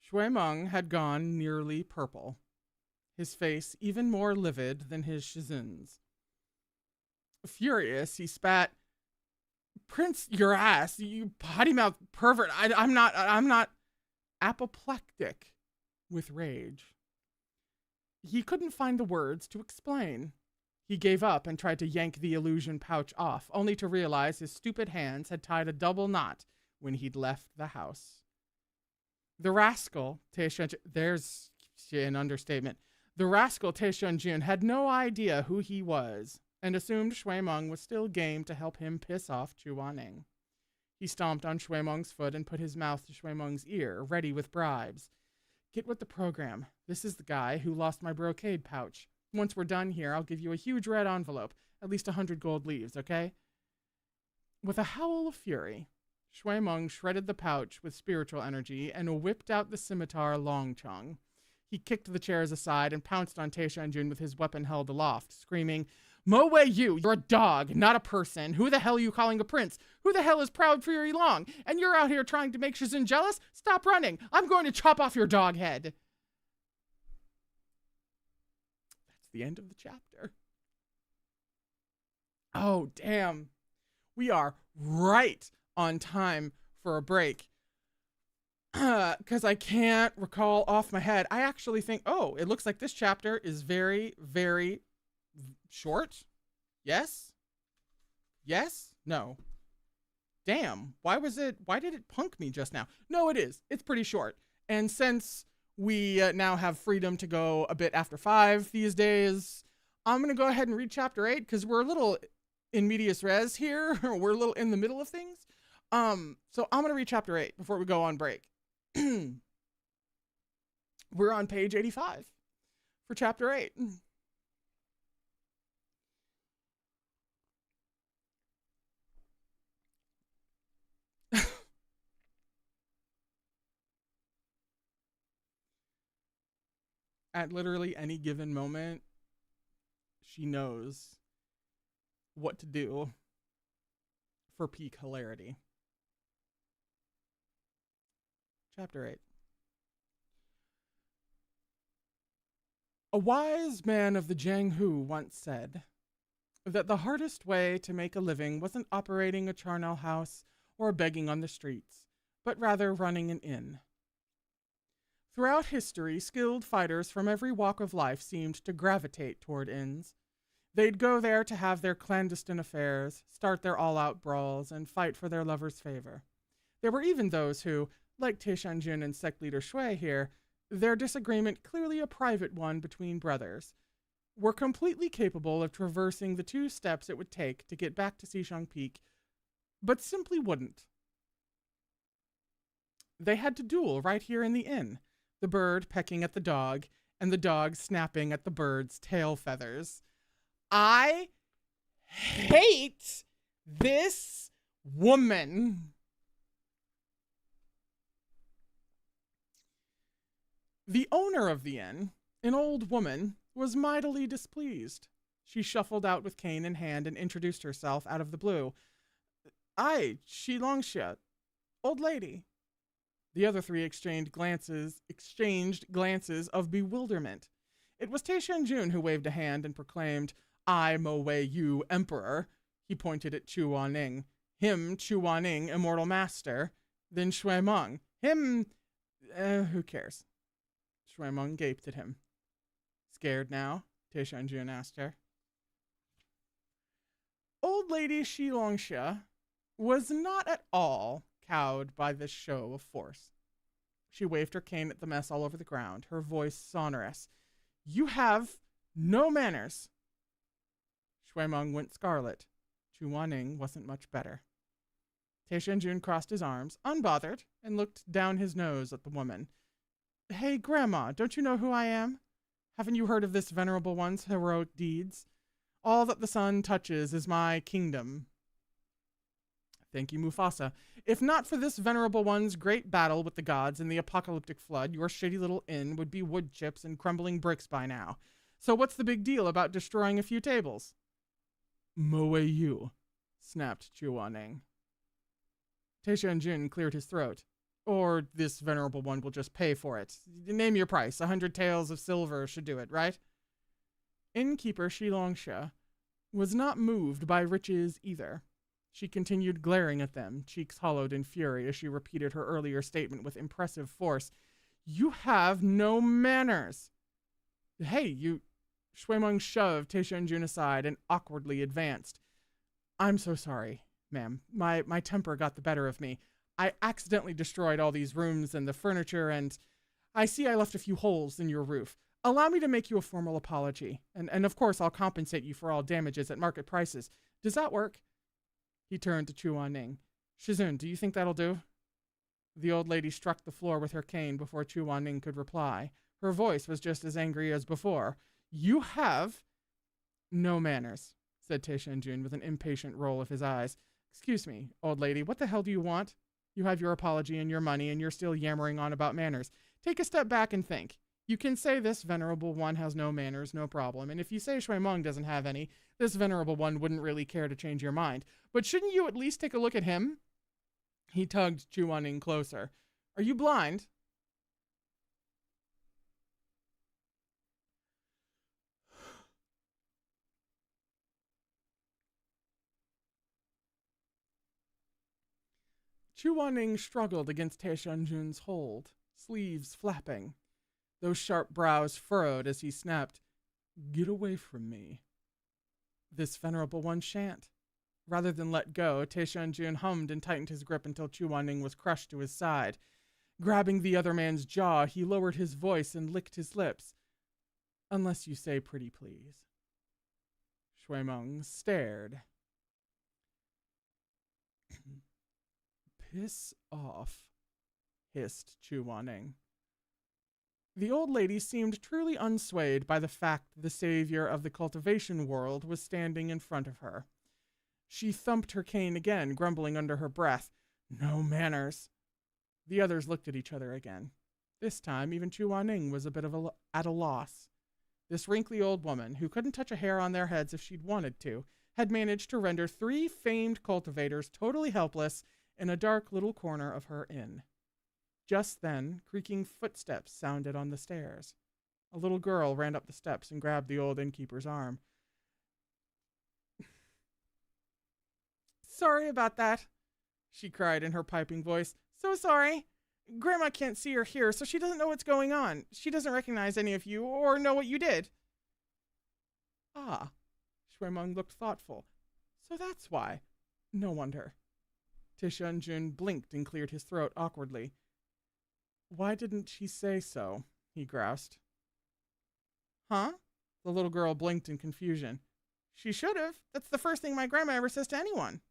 Shui Meng had gone nearly purple, his face even more livid than his Shizun's. Furious, he spat, "Prince, your ass, you potty-mouthed pervert. I'm not apoplectic," with rage. He couldn't find the words to explain. He gave up and tried to yank the illusion pouch off, only to realize his stupid hands had tied a double knot when he'd left the house. The rascal, there's an understatement. The rascal Tishan Jun had no idea who he was and assumed Shui Meng was still game to help him piss off Chu Wanning. He stomped on Shui Meng's foot and put his mouth to Shui Meng's ear, ready with bribes. "Get with the program. This is the guy who lost my brocade pouch. Once we're done here, I'll give you a huge red envelope, at least 100 gold leaves, okay?" With a howl of fury, Shui Meng shredded the pouch with spiritual energy and whipped out the scimitar Longchong. He kicked the chairs aside and pounced on Tishan Jun with his weapon held aloft, screaming, "Mo Wei Yu, you're a dog, not a person. Who the hell are you calling a prince? Who the hell is Proud Fury Long? And you're out here trying to make Shizun jealous? Stop running. I'm going to chop off your dog head." That's the end of the chapter. Oh, damn. We are right on time for a break. Because I can't recall off my head. I actually think, it looks like this chapter is very, very short. Yes? Yes? No. Damn. Why did it punk me just now? No, it is. It's pretty short. And since we now have freedom to go a bit after 5 these days, I'm going to go ahead and read chapter 8 because we're a little in medias res here. We're a little in the middle of things. So I'm going to read chapter 8 before we go on break. We're on page 85 for chapter 8. At literally any given moment, she knows what to do for peak hilarity. Chapter 8. A wise man of the Jianghu once said that the hardest way to make a living wasn't operating a charnel house or begging on the streets, but rather running an inn. Throughout history, skilled fighters from every walk of life seemed to gravitate toward inns. They'd go there to have their clandestine affairs, start their all-out brawls, and fight for their lover's favor. There were even those who, like Tishan Jun and sect leader Shui here, their disagreement clearly a private one between brothers, were completely capable of traversing the 2 steps it would take to get back to Xishang Peak, but simply wouldn't. They had to duel right here in the inn, the bird pecking at the dog, and the dog snapping at the bird's tail feathers. I hate this woman. The owner of the inn, an old woman, was mightily displeased. She shuffled out with cane in hand and introduced herself out of the blue. "I, Shi Longxia, old lady." The other 3 exchanged glances of bewilderment. It was Tishan Jun who waved a hand and proclaimed, "I, Mo Wei Yu, Emperor." He pointed at Chu Wanning. "Him, Chu Wanning, Immortal Master." Then Shui Meng. "Him, who cares?" Shui Meng gaped at him. "Scared now?" Tishan Jun asked her. Old Lady Shi Longxia was not at all cowed by this show of force. She waved her cane at the mess all over the ground, her voice sonorous. "You have no manners." Shui Meng went scarlet. Chu Wanning wasn't much better. Tishan Jun crossed his arms, unbothered, and looked down his nose at the woman. "Hey, Grandma, don't you know who I am? Haven't you heard of this venerable one's heroic deeds? All that the sun touches is my kingdom. Thank you, Mufasa. If not for this venerable one's great battle with the gods and the apocalyptic flood, your shitty little inn would be wood chips and crumbling bricks by now. So what's the big deal about destroying a few tables? Moe you, snapped Chuaning. Tishan Jun cleared his throat. Or this venerable one will just pay for it. Name your price. 100 taels of silver should do it, right? Innkeeper Shilongsha was not moved by riches either. She continued glaring at them, cheeks hollowed in fury as she repeated her earlier statement with impressive force. You have no manners. Hey, you... Shuimeng shoved Tishan Jun aside and awkwardly advanced. I'm so sorry, ma'am. My temper got the better of me. I accidentally destroyed all these rooms and the furniture, and I see I left a few holes in your roof. Allow me to make you a formal apology, and of course I'll compensate you for all damages at market prices. Does that work? He turned to Chuaning. Shizun, do you think that'll do? The old lady struck the floor with her cane before Chuaning could reply. Her voice was just as angry as before. You have no manners, said Tishan Jun with an impatient roll of his eyes. Excuse me, old lady, what the hell do you want? You have your apology and your money, and you're still yammering on about manners. Take a step back and think. You can say this venerable one has no manners, no problem, and if you say Shuimeng doesn't have any, this venerable one wouldn't really care to change your mind. But shouldn't you at least take a look at him? He tugged Chuaning closer. Are you blind? Chuaning struggled against Tishan Jun's hold, sleeves flapping. Those sharp brows furrowed as he snapped, Get away from me. This venerable one shan't. Rather than let go, Tishan Jun hummed and tightened his grip until Chuaning was crushed to his side. Grabbing the other man's jaw, he lowered his voice and licked his lips. Unless you say pretty please. Shuimeng stared. Piss off, hissed Chuaning. The old lady seemed truly unswayed by the fact the savior of the cultivation world was standing in front of her. She thumped her cane again, grumbling under her breath, No manners. The others looked at each other again. This time, even Chuaning was a bit at a loss. This wrinkly old woman, who couldn't touch a hair on their heads if she'd wanted to, had managed to render 3 famed cultivators totally helpless in a dark little corner of her inn. Just then, creaking footsteps sounded on the stairs. A little girl ran up the steps and grabbed the old innkeeper's arm. Sorry about that, she cried in her piping voice. So sorry. Grandma can't see or hear, so she doesn't know what's going on. She doesn't recognize any of you or know what you did. Ah, Shuimeng looked thoughtful. So that's why. No wonder. Tishan Jun blinked and cleared his throat awkwardly. Why didn't she say so? He groused. Huh? The little girl blinked in confusion. She should have. That's the first thing my grandma ever says to anyone.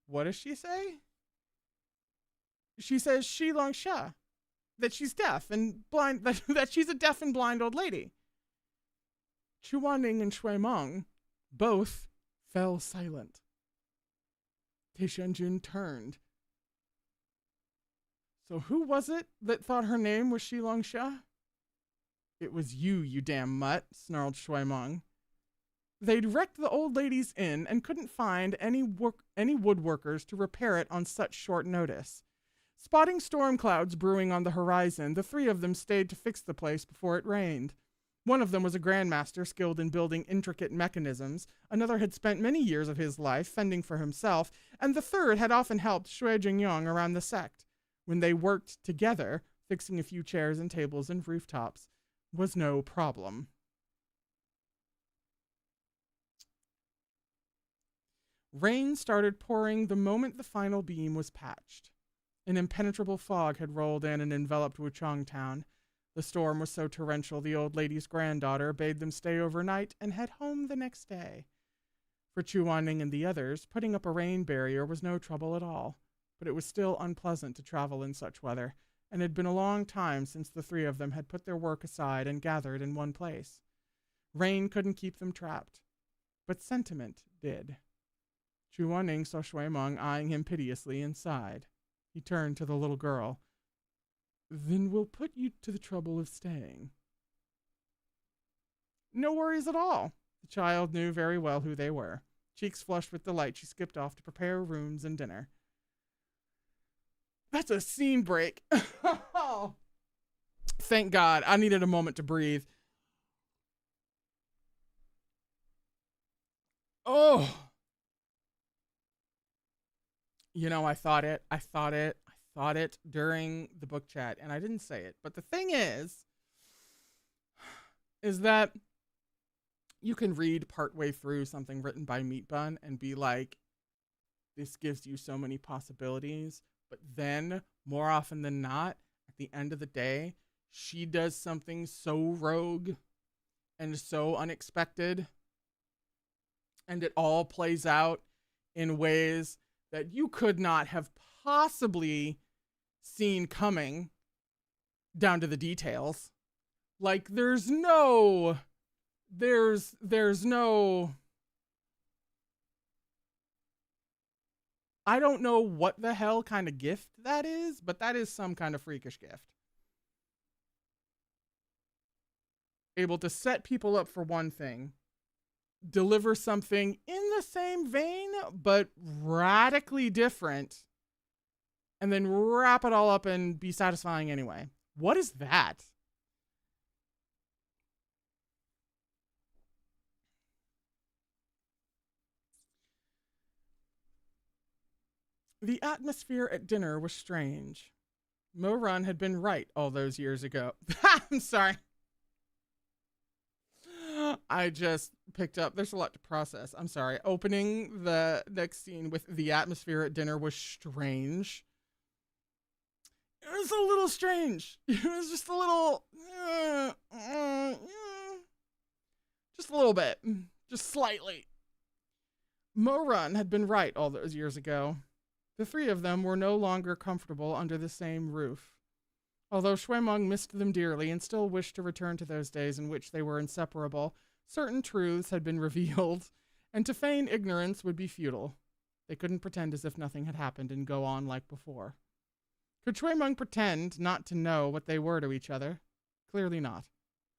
What does she say? She says Shilongsha. That she's deaf and blind, that she's a deaf and blind old lady. Chuaning and Shuimeng both fell silent. Tishan Jun turned. So who was it that thought her name was Shilongsha? It was you, you damn mutt, snarled Shuimeng. They'd wrecked the old lady's inn and couldn't find any woodworkers to repair it on such short notice. Spotting storm clouds brewing on the horizon, the 3 of them stayed to fix the place before it rained. One of them was a grandmaster skilled in building intricate mechanisms, another had spent many years of his life fending for himself, and the third had often helped Shui Jingyong around the sect. When they worked together, fixing a few chairs and tables and rooftops was no problem. Rain started pouring the moment the final beam was patched. An impenetrable fog had rolled in and enveloped Wuchang town. The storm was so torrential the old lady's granddaughter bade them stay overnight and head home the next day. For Chuaning and the others, putting up a rain barrier was no trouble at all, but it was still unpleasant to travel in such weather, and it had been a long time since the 3 of them had put their work aside and gathered in one place. Rain couldn't keep them trapped. but sentiment did. Chu Wanning saw Shui Meng eyeing him piteously and sighed. He turned to the little girl. Then we'll put you to the trouble of staying. No worries at all. The child knew very well who they were. Cheeks flushed with delight, she skipped off to prepare rooms and dinner. That's a scene break. Thank God. I needed a moment to breathe. Oh. You know, I thought it during the book chat, and I didn't say it. But the thing is that you can read partway through something written by Meat Bun and be like, this gives you so many possibilities. But then, more often than not, at the end of the day, she does something so rogue and so unexpected. And it all plays out in ways that you could not have possibly seen coming down to the details. Like, there's no I don't know what the hell kind of gift that is, but that is some kind of freakish gift. Able to set people up for one thing, deliver something in the same vein, but radically different, and then wrap it all up and be satisfying anyway. What is that? The atmosphere at dinner was strange. Mo Run had been right all those years ago. I'm sorry. I just picked up. There's a lot to process. I'm sorry. Opening the next scene with the atmosphere at dinner was strange. It was a little strange. It was just a little... just a little bit. Just slightly. Mo Run had been right all those years ago. The three of them were no longer comfortable under the same roof. Although Shui Meng missed them dearly and still wished to return to those days in which they were inseparable, certain truths had been revealed, and to feign ignorance would be futile. They couldn't pretend as if nothing had happened and go on like before. Could Shui Meng pretend not to know what they were to each other? Clearly not.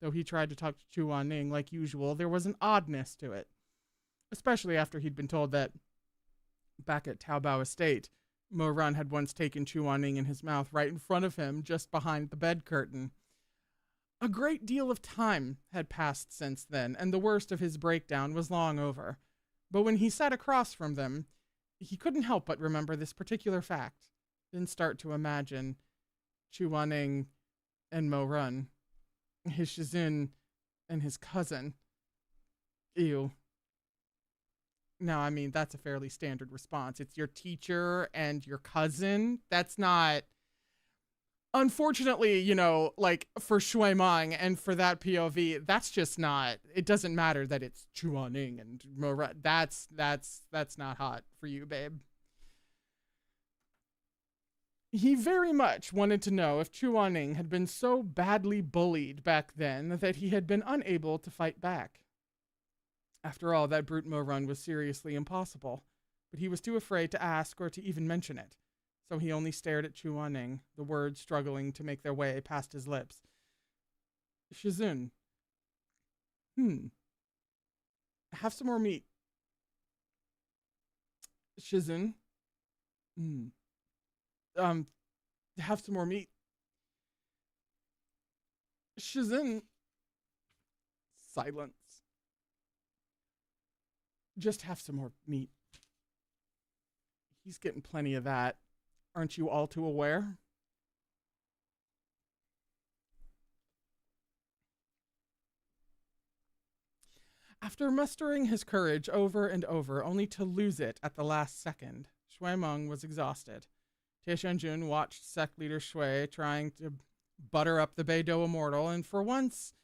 Though he tried to talk to Chu Wanning like usual, there was an oddness to it. Especially after he'd been told that back at Taobao Estate, Mo Run had once taken Chu Wanning in his mouth right in front of him, just behind the bed curtain. A great deal of time had passed since then, and the worst of his breakdown was long over. But when he sat across from them, he couldn't help but remember this particular fact, then start to imagine Chu Wanning and Mo Run, his Shizun and his cousin. Ew. Now, I mean, that's a fairly standard response. It's your teacher and your cousin. That's not... Unfortunately, you know, like, for Shui Meng and for that POV, that's just not... It doesn't matter that it's Chu Wanning and Mora. That's not hot for you, babe. He very much wanted to know if Chu Wanning had been so badly bullied back then that he had been unable to fight back. After all, that brute Mo Run was seriously impossible, but he was too afraid to ask or to even mention it, so he only stared at Chu Wanning, the words struggling to make their way past his lips. Shizun. Have some more meat. Shizun. Have some more meat. Shizun. Silence. Just have some more meat. He's getting plenty of that. Aren't you all too aware? After mustering his courage over and over, only to lose it at the last second, Shui Meng was exhausted. Tishan Jun watched sect leader Shui trying to butter up the Beidou immortal, and for once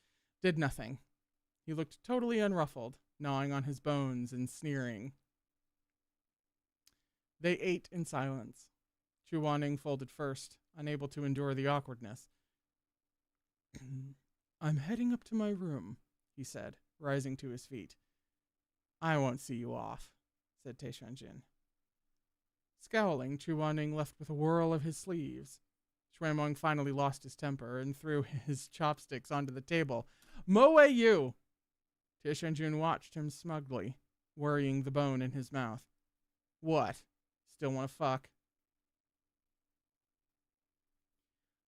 did nothing. He looked totally unruffled, gnawing on his bones and sneering. They ate in silence. Chu Wanning folded first, unable to endure the awkwardness. I'm heading up to my room, he said, rising to his feet. I won't see you off, said Tishan Jun. Scowling, Chu Wanning left with a whirl of his sleeves. Shuimeng finally lost his temper and threw his chopsticks onto the table. Moe you! Tishan Jun watched him smugly, worrying the bone in his mouth. What? Still want to fuck?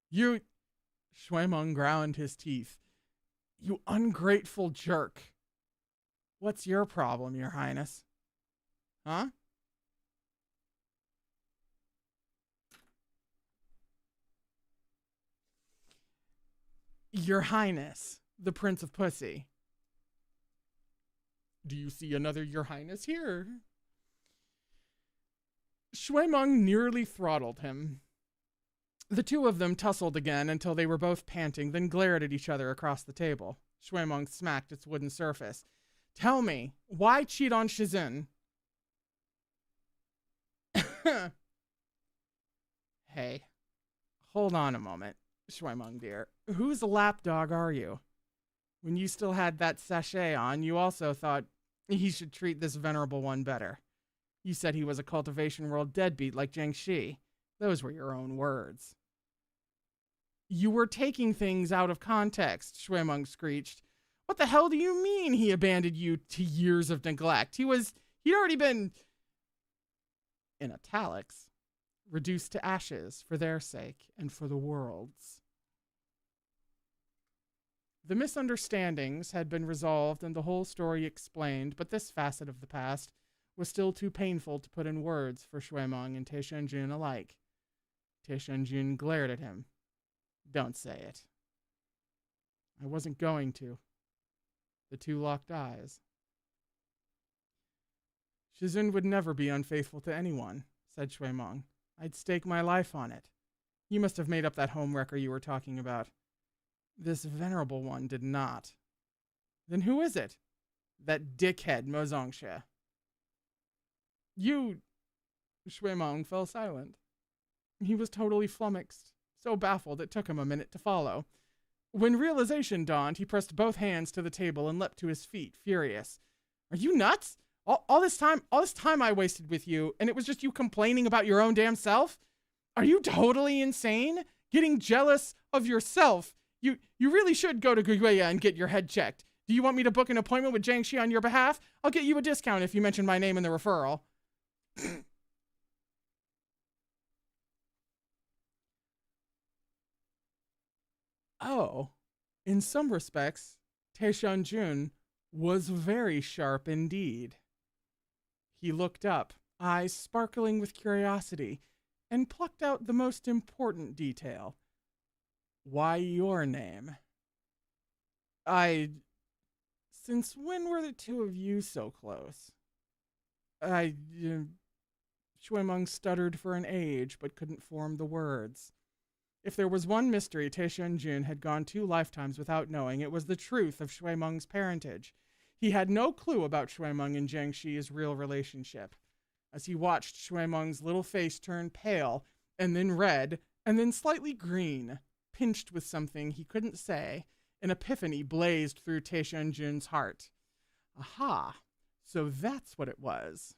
You... Shuimeng ground his teeth. You ungrateful jerk. What's your problem, Your Highness? Huh? Your Highness, the Prince of Pussy. Do you see another Your Highness here? Shuimeng nearly throttled him. The two of them tussled again until they were both panting, then glared at each other across the table. Shuimeng smacked its wooden surface. Tell me, why cheat on Shizun? Hey, hold on a moment, Shuimeng dear. Whose lapdog are you? When you still had that sachet on, you also thought he should treat this venerable one better. You said he was a cultivation world deadbeat like Jiang Shi. Those were your own words. You were taking things out of context, Shuimeng screeched. What the hell do you mean he abandoned you to years of neglect? He'd already been, in italics, reduced to ashes for their sake and for the world's. The misunderstandings had been resolved and the whole story explained, but this facet of the past was still too painful to put in words for Shuimeng and Tishan Jun alike. Tishan Jun glared at him. Don't say it. I wasn't going to. The two locked eyes. Shizun would never be unfaithful to anyone, said Shuimeng. I'd stake my life on it. You must have made up that homewrecker you were talking about. This venerable one did not. Then who is it? That dickhead Mo Zongxue. You... Shuimeng fell silent. He was totally flummoxed, so baffled it took him a minute to follow. When realization dawned, he pressed both hands to the table and leapt to his feet, furious. Are you nuts? All this time I wasted with you, and it was just you complaining about your own damn self? Are you totally insane? Getting jealous of yourself? You really should go to Guiguia and get your head checked. Do you want me to book an appointment with Jiang Shi on your behalf? I'll get you a discount if you mention my name in the referral. Oh, in some respects, Tishan Jun was very sharp indeed. He looked up, eyes sparkling with curiosity, and plucked out the most important detail. Why your name? Since when were the two of you so close? Shuimeng stuttered for an age, but couldn't form the words. If there was one mystery Tishan Jun had gone 2 lifetimes without knowing, it was the truth of Shuimeng's parentage. He had no clue about Shuimeng and Jiang Shi's real relationship. As he watched Shuimeng's little face turn pale, and then red, and then slightly green, pinched with something he couldn't say, an epiphany blazed through Tishan Jun's heart. Aha, so that's what it was.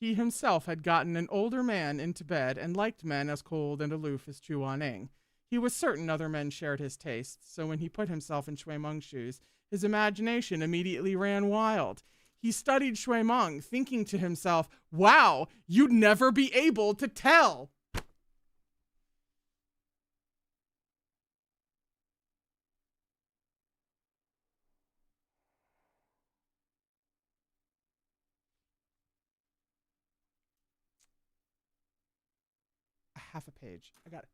He himself had gotten an older man into bed and liked men as cold and aloof as Chu Wanning. He was certain other men shared his tastes, so when he put himself in Shuimeng's shoes, his imagination immediately ran wild. He studied Shuimeng, thinking to himself, wow, you'd never be able to tell. Half a page. I got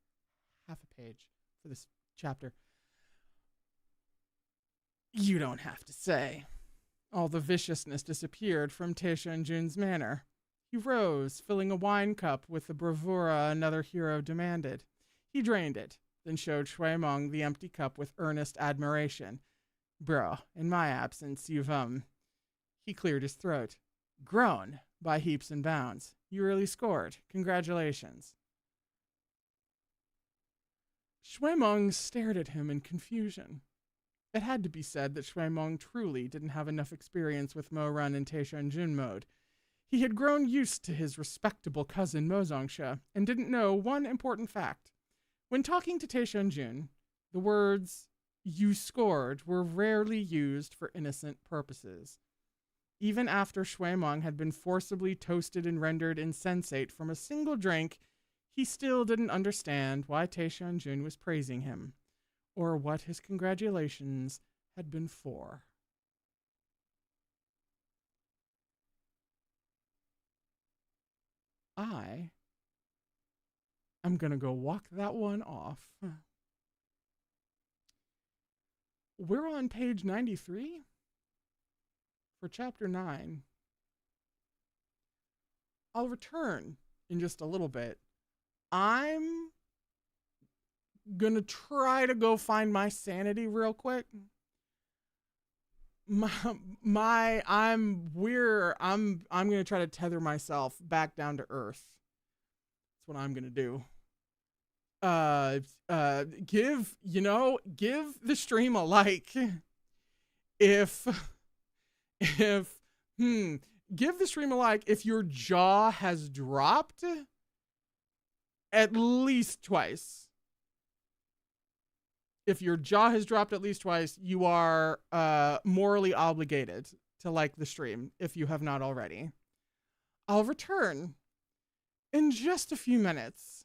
half a page for this chapter. You don't have to say. All the viciousness disappeared from Tishan Jun's manner. He rose, filling a wine cup with the bravura another hero demanded. He drained it, then showed Shuimeng the empty cup with earnest admiration. Bro, in my absence, you've, He cleared his throat. Grown by heaps and bounds. You really scored. Congratulations. Shuimeng stared at him in confusion. It had to be said that Shui Mong truly didn't have enough experience with Mo Run and Tishan Jun mode. He had grown used to his respectable cousin Mo Zongsha and didn't know one important fact. When talking to Tishan Jun, the words, "you scored," were rarely used for innocent purposes. Even after Shui Mong had been forcibly toasted and rendered insensate from a single drink, he still didn't understand why Tishan Jun was praising him, or what his congratulations had been for. I am going to go walk that one off. We're on page 93 for chapter 9. I'll return in just a little bit. I'm going to try to go find my sanity real quick. I'm going to try to tether myself back down to earth. That's what I'm going to do. Give the stream a like if give the stream a like if your jaw has dropped at least twice. If your jaw has dropped at least twice, you are morally obligated to like the stream if you have not already. I'll return in just a few minutes.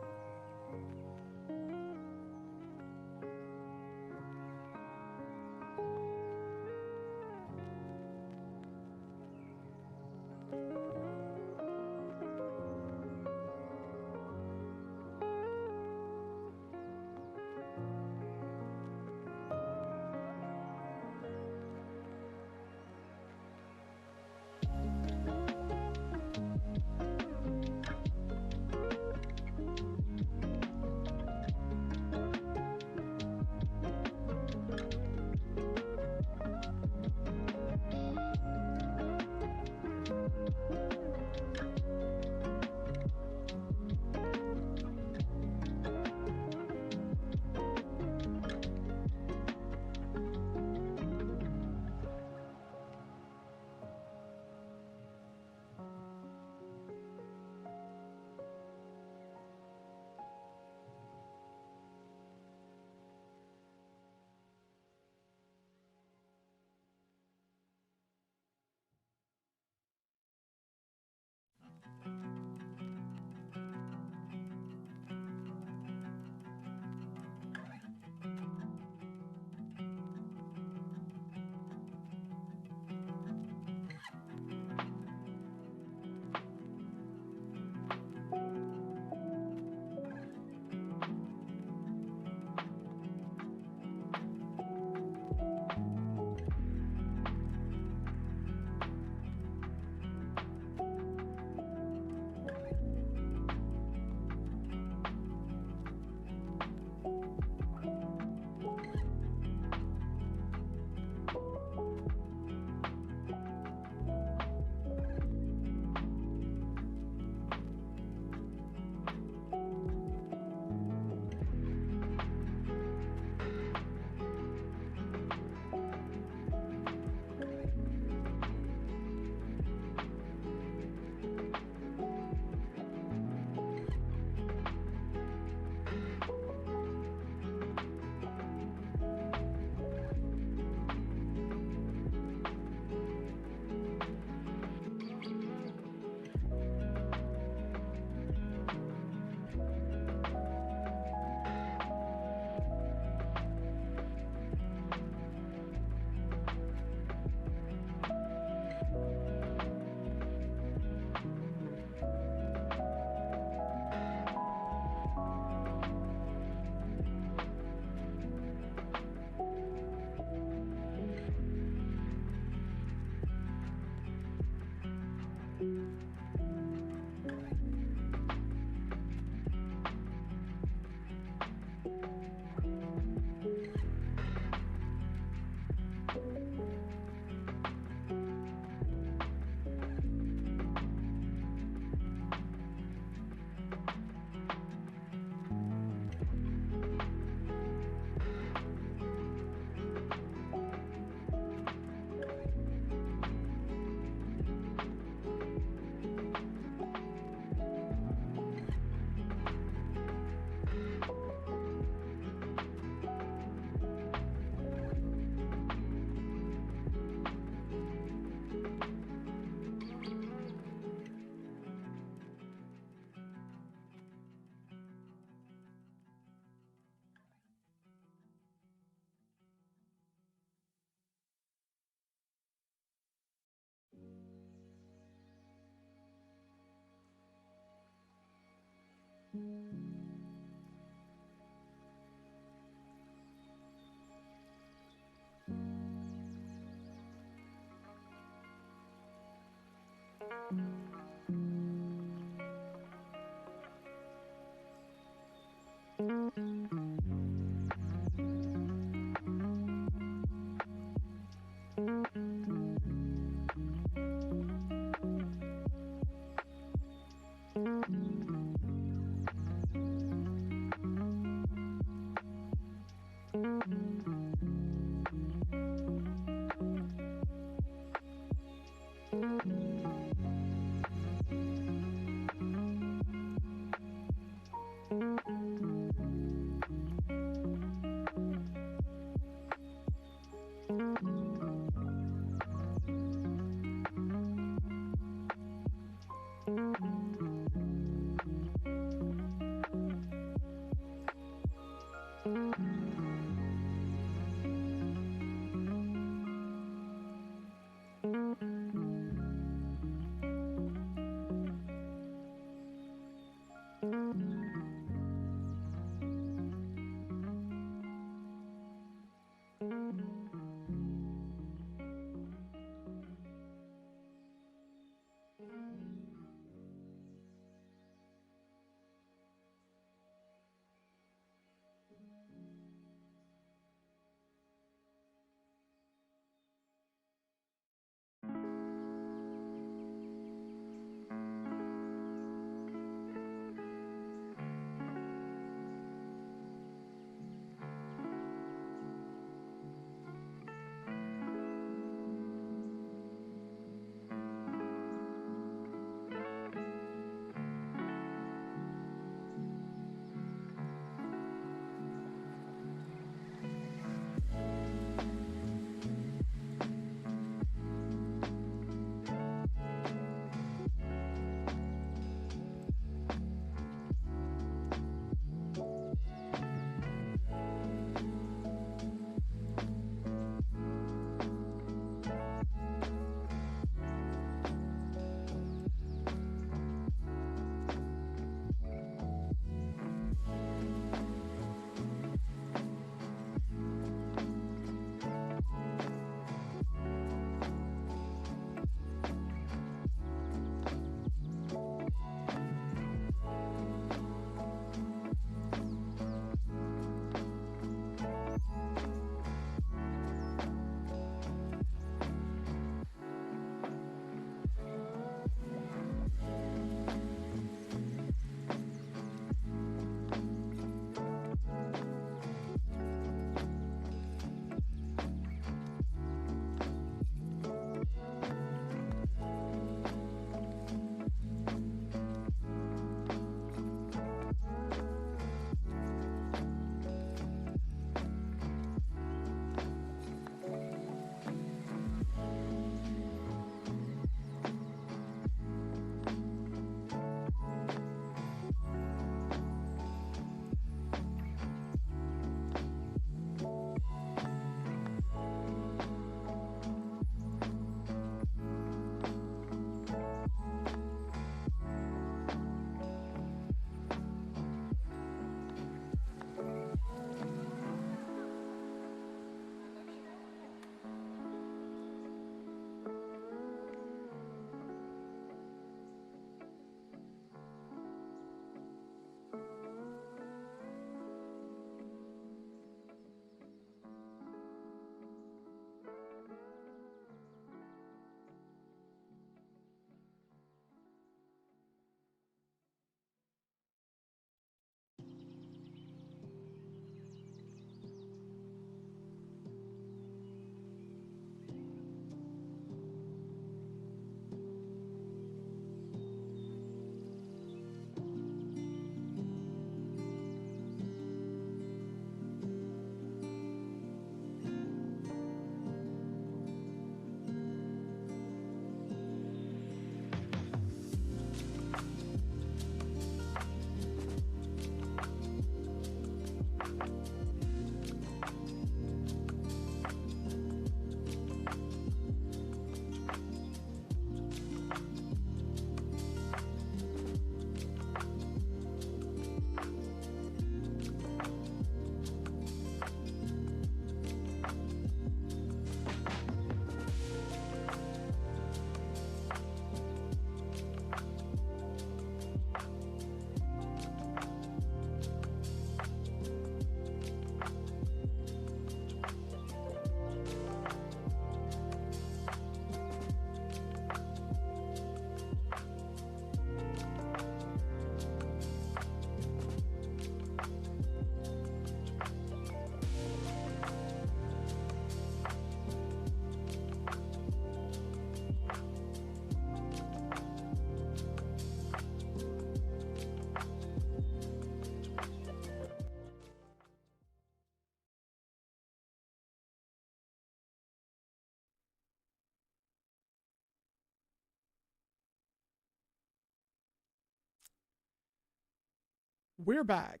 We're back.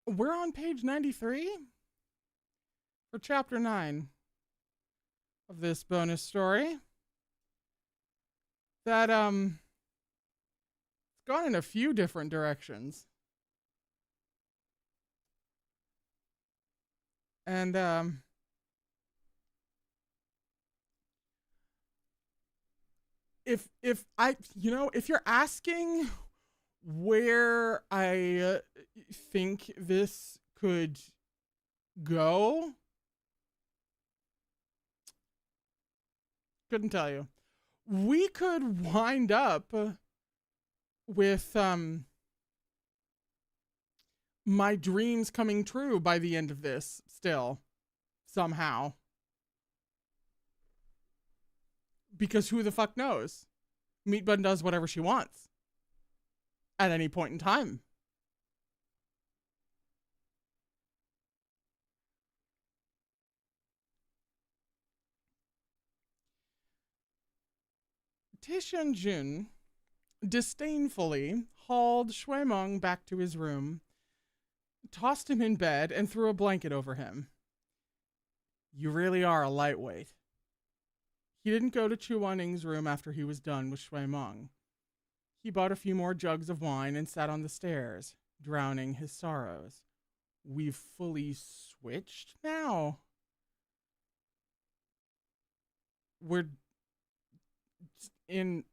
We're on page 93 for chapter 9 of this bonus story that it's gone in a few different directions. And if you're asking where I think this could go, couldn't tell you. We could wind up with my dreams coming true by the end of this still, somehow. Because who the fuck knows? Meat Bun does whatever she wants at any point in time. Tishan Jun disdainfully hauled Shuimeng back to his room, tossed him in bed, and threw a blanket over him. You really are a lightweight. He didn't go to Chu Waning's room after he was done with Shuimeng. He bought a few more jugs of wine and sat on the stairs, drowning his sorrows. We've fully switched now. We're in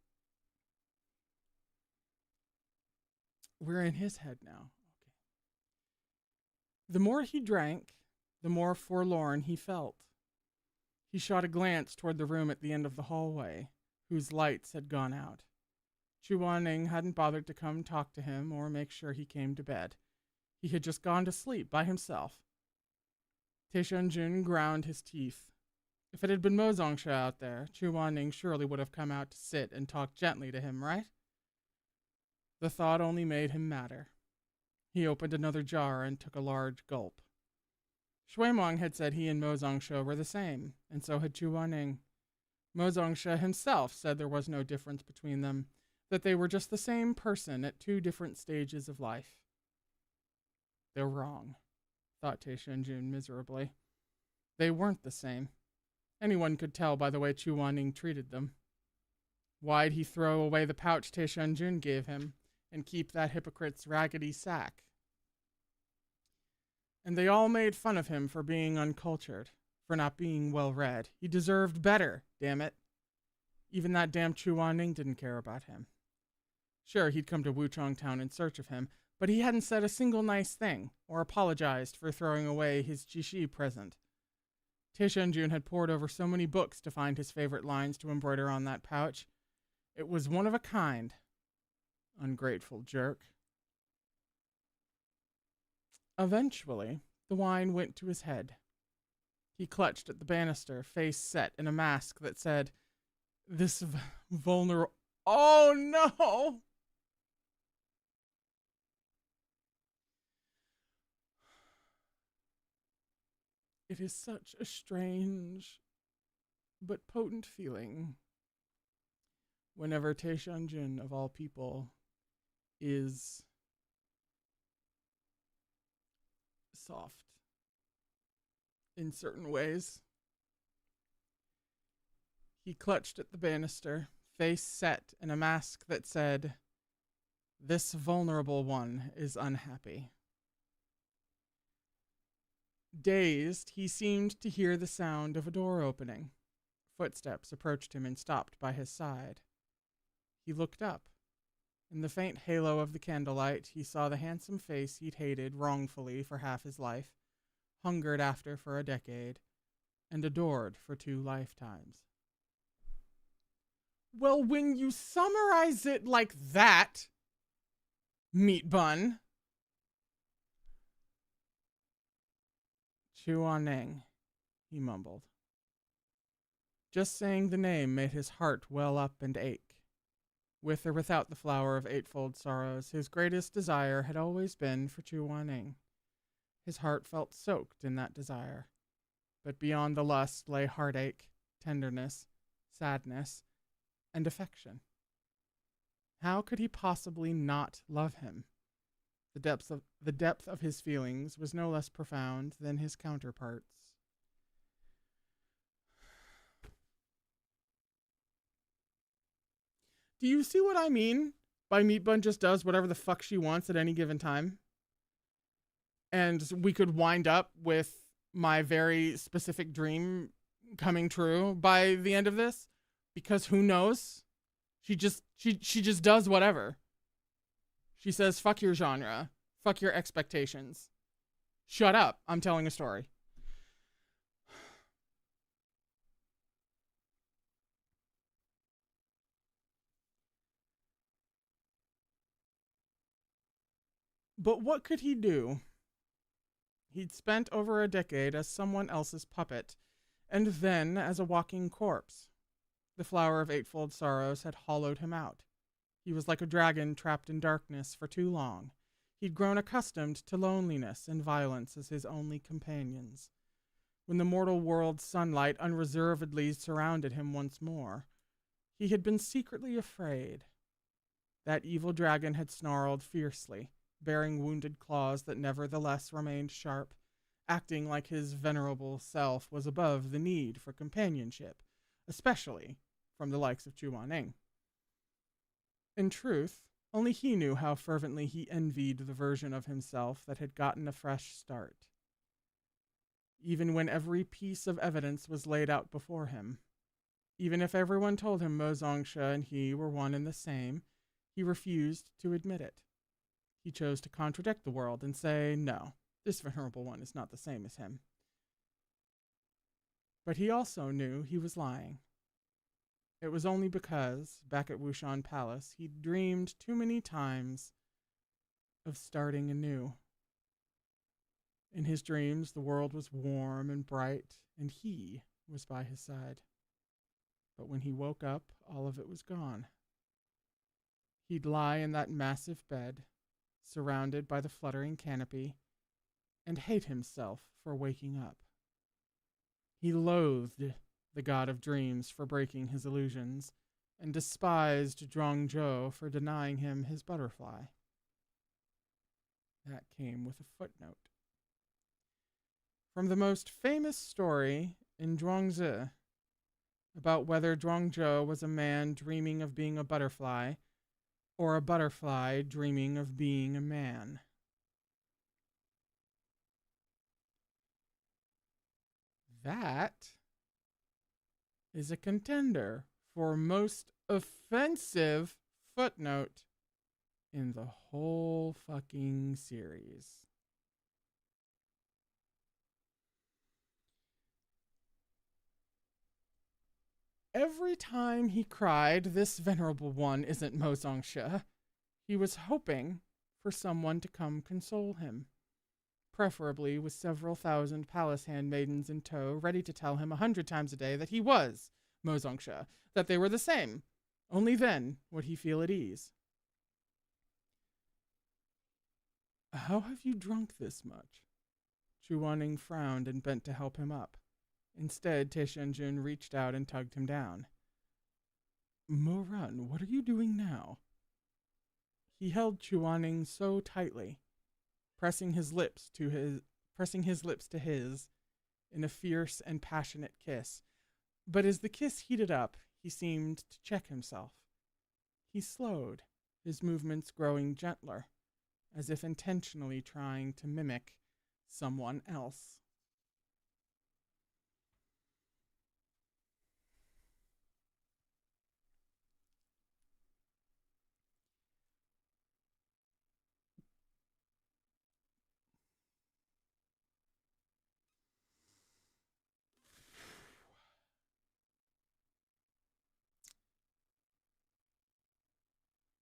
his head now. Okay. The more he drank, the more forlorn he felt. He shot a glance toward the room at the end of the hallway, whose lights had gone out. Chu Waning hadn't bothered to come talk to him or make sure he came to bed. He had just gone to sleep by himself. Tishan Jun ground his teeth. If it had been Mo Zongsha out there, Chu Waning surely would have come out to sit and talk gently to him, right? The thought only made him madder. He opened another jar and took a large gulp. Shuimeng had said he and Mo Zongsha were the same, and so had Chu Waning. Mo Zongsha himself said there was no difference between them, that they were just the same person at two different stages of life. They're wrong, thought Tishan Jun miserably. They weren't the same. Anyone could tell by the way Chu Waning treated them. Why'd he throw away the pouch Tishan Jun gave him and keep that hypocrite's raggedy sack? And they all made fun of him for being uncultured, for not being well-read. He deserved better, damn it. Even that damn Chu Waning didn't care about him. Sure, he'd come to Wuchang Town in search of him, but he hadn't said a single nice thing, or apologized for throwing away his Jishi present. Tishan Jun had pored over so many books to find his favorite lines to embroider on that pouch. It was one of a kind. Ungrateful jerk. Eventually, the wine went to his head. He clutched at the banister, face set in a mask that said, "This vulnerable..." Oh no! It is such a strange but potent feeling whenever Tishan Jun, of all people, is soft in certain ways. He clutched at the banister, face set in a mask that said, "This vulnerable one is unhappy." Dazed, he seemed to hear the sound of a door opening. Footsteps approached him and stopped by his side. He looked up. In the faint halo of the candlelight, he saw the handsome face he'd hated wrongfully for half his life, hungered after for a decade, and adored for 2 lifetimes. Well, when you summarize it like that, Meat Bun... Chu Waneng, he mumbled. Just saying the name made his heart well up and ache. With or without the flower of eightfold sorrows, his greatest desire had always been for Chu Waneng. His heart felt soaked in that desire. But beyond the lust lay heartache, tenderness, sadness, and affection. How could he possibly not love him? The depth of his feelings was no less profound than his counterparts. Do you see what I mean by Meat Bun just does whatever the fuck she wants at any given time? And we could wind up with my very specific dream coming true by the end of this, because who knows? She just does whatever. She says, fuck your genre. Fuck your expectations. Shut up. I'm telling a story. But what could he do? He'd spent over a decade as someone else's puppet, and then as a walking corpse. The flower of eightfold sorrows had hollowed him out. He was like a dragon trapped in darkness for too long. He'd grown accustomed to loneliness and violence as his only companions. When the mortal world's sunlight unreservedly surrounded him once more, he had been secretly afraid. That evil dragon had snarled fiercely, bearing wounded claws that nevertheless remained sharp, acting like his venerable self was above the need for companionship, especially from the likes of Chuaning. In truth, only he knew how fervently he envied the version of himself that had gotten a fresh start. Even when every piece of evidence was laid out before him, even if everyone told him Mo Zongsha and he were one and the same, he refused to admit it. He chose to contradict the world and say, no, this venerable one is not the same as him. But he also knew he was lying. It was only because, back at Wushan Palace, he'd dreamed too many times of starting anew. In his dreams, the world was warm and bright, and he was by his side. But when he woke up, all of it was gone. He'd lie in that massive bed, surrounded by the fluttering canopy, and hate himself for waking up. He loathed the god of dreams for breaking his illusions, and despised Zhuangzhou for denying him his butterfly. That came with a footnote. From the most famous story in Zhuangzi, about whether Zhuangzhou was a man dreaming of being a butterfly, or a butterfly dreaming of being a man. That is a contender for most offensive footnote in the whole fucking series. Every time he cried, this venerable one isn't Mo Zongsha, he was hoping for someone to come console him, preferably with several thousand palace handmaidens in tow, ready to tell him 100 times a day that he was Mo Zongsha, that they were the same. Only then would he feel at ease. How have you drunk this much? Chuaning frowned and bent to help him up. Instead, Tishan Jun reached out and tugged him down. Mo Run, what are you doing now? He held Chuaning so tightly, pressing his lips to his in a fierce and passionate kiss. But as the kiss heated up, he seemed to check himself. He slowed, his movements growing gentler, as if intentionally trying to mimic someone else.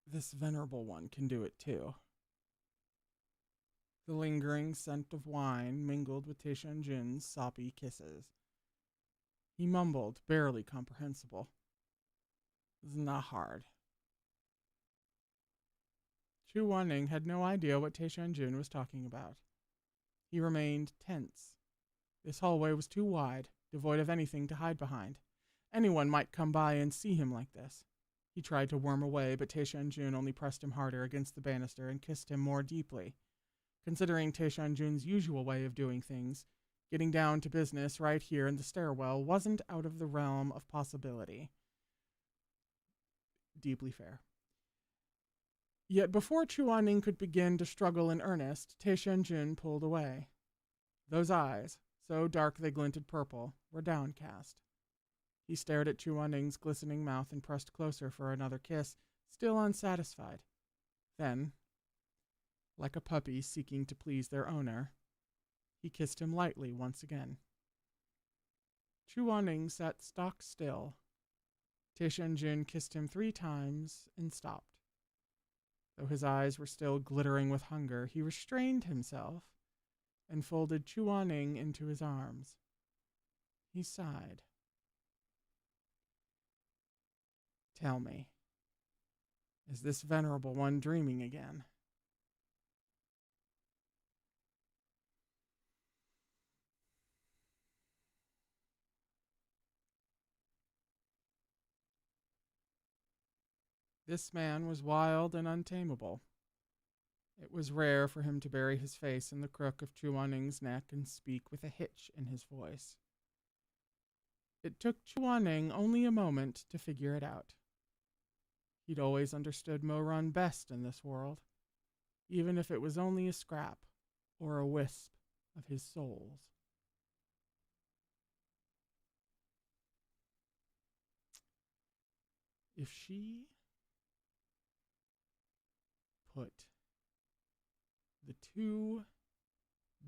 This venerable one can do it too. The lingering scent of wine mingled with Tishan Jun's soppy kisses. He mumbled, barely comprehensible. It's not hard. Chu Wanning had no idea what Tishan Jun was talking about. He remained tense. This hallway was too wide, devoid of anything to hide behind. Anyone might come by and see him like this. He tried to worm away, but Tishan Jun only pressed him harder against the banister and kissed him more deeply. Considering Tishan Jun's usual way of doing things, getting down to business right here in the stairwell wasn't out of the realm of possibility. Deeply fair. Yet before Chuaning could begin to struggle in earnest, Tishan Jun pulled away. Those eyes, so dark they glinted purple, were downcast. He stared at Chuaning's glistening mouth and pressed closer for another kiss, still unsatisfied. Then, like a puppy seeking to please their owner, he kissed him lightly once again. Chuaning sat stock still. Tishan Jun kissed him 3 times and stopped. Though his eyes were still glittering with hunger, he restrained himself and folded Chuaning into his arms. He sighed. Tell me, is this venerable one dreaming again? This man was wild and untamable. It was rare for him to bury his face in the crook of Chuaning's neck and speak with a hitch in his voice. It took Chuaning only a moment to figure it out. He'd always understood Mo-Run best in this world, even if it was only a scrap or a wisp of his soul's. If she put the 2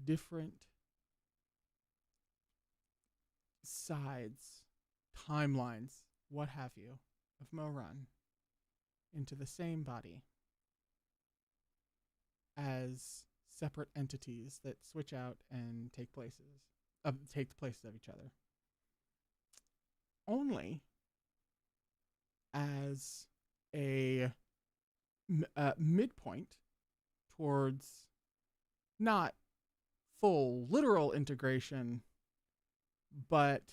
different sides, timelines, what have you, of Mo-Run into the same body as separate entities that switch out and take the places of each other, only as a midpoint towards not full literal integration, but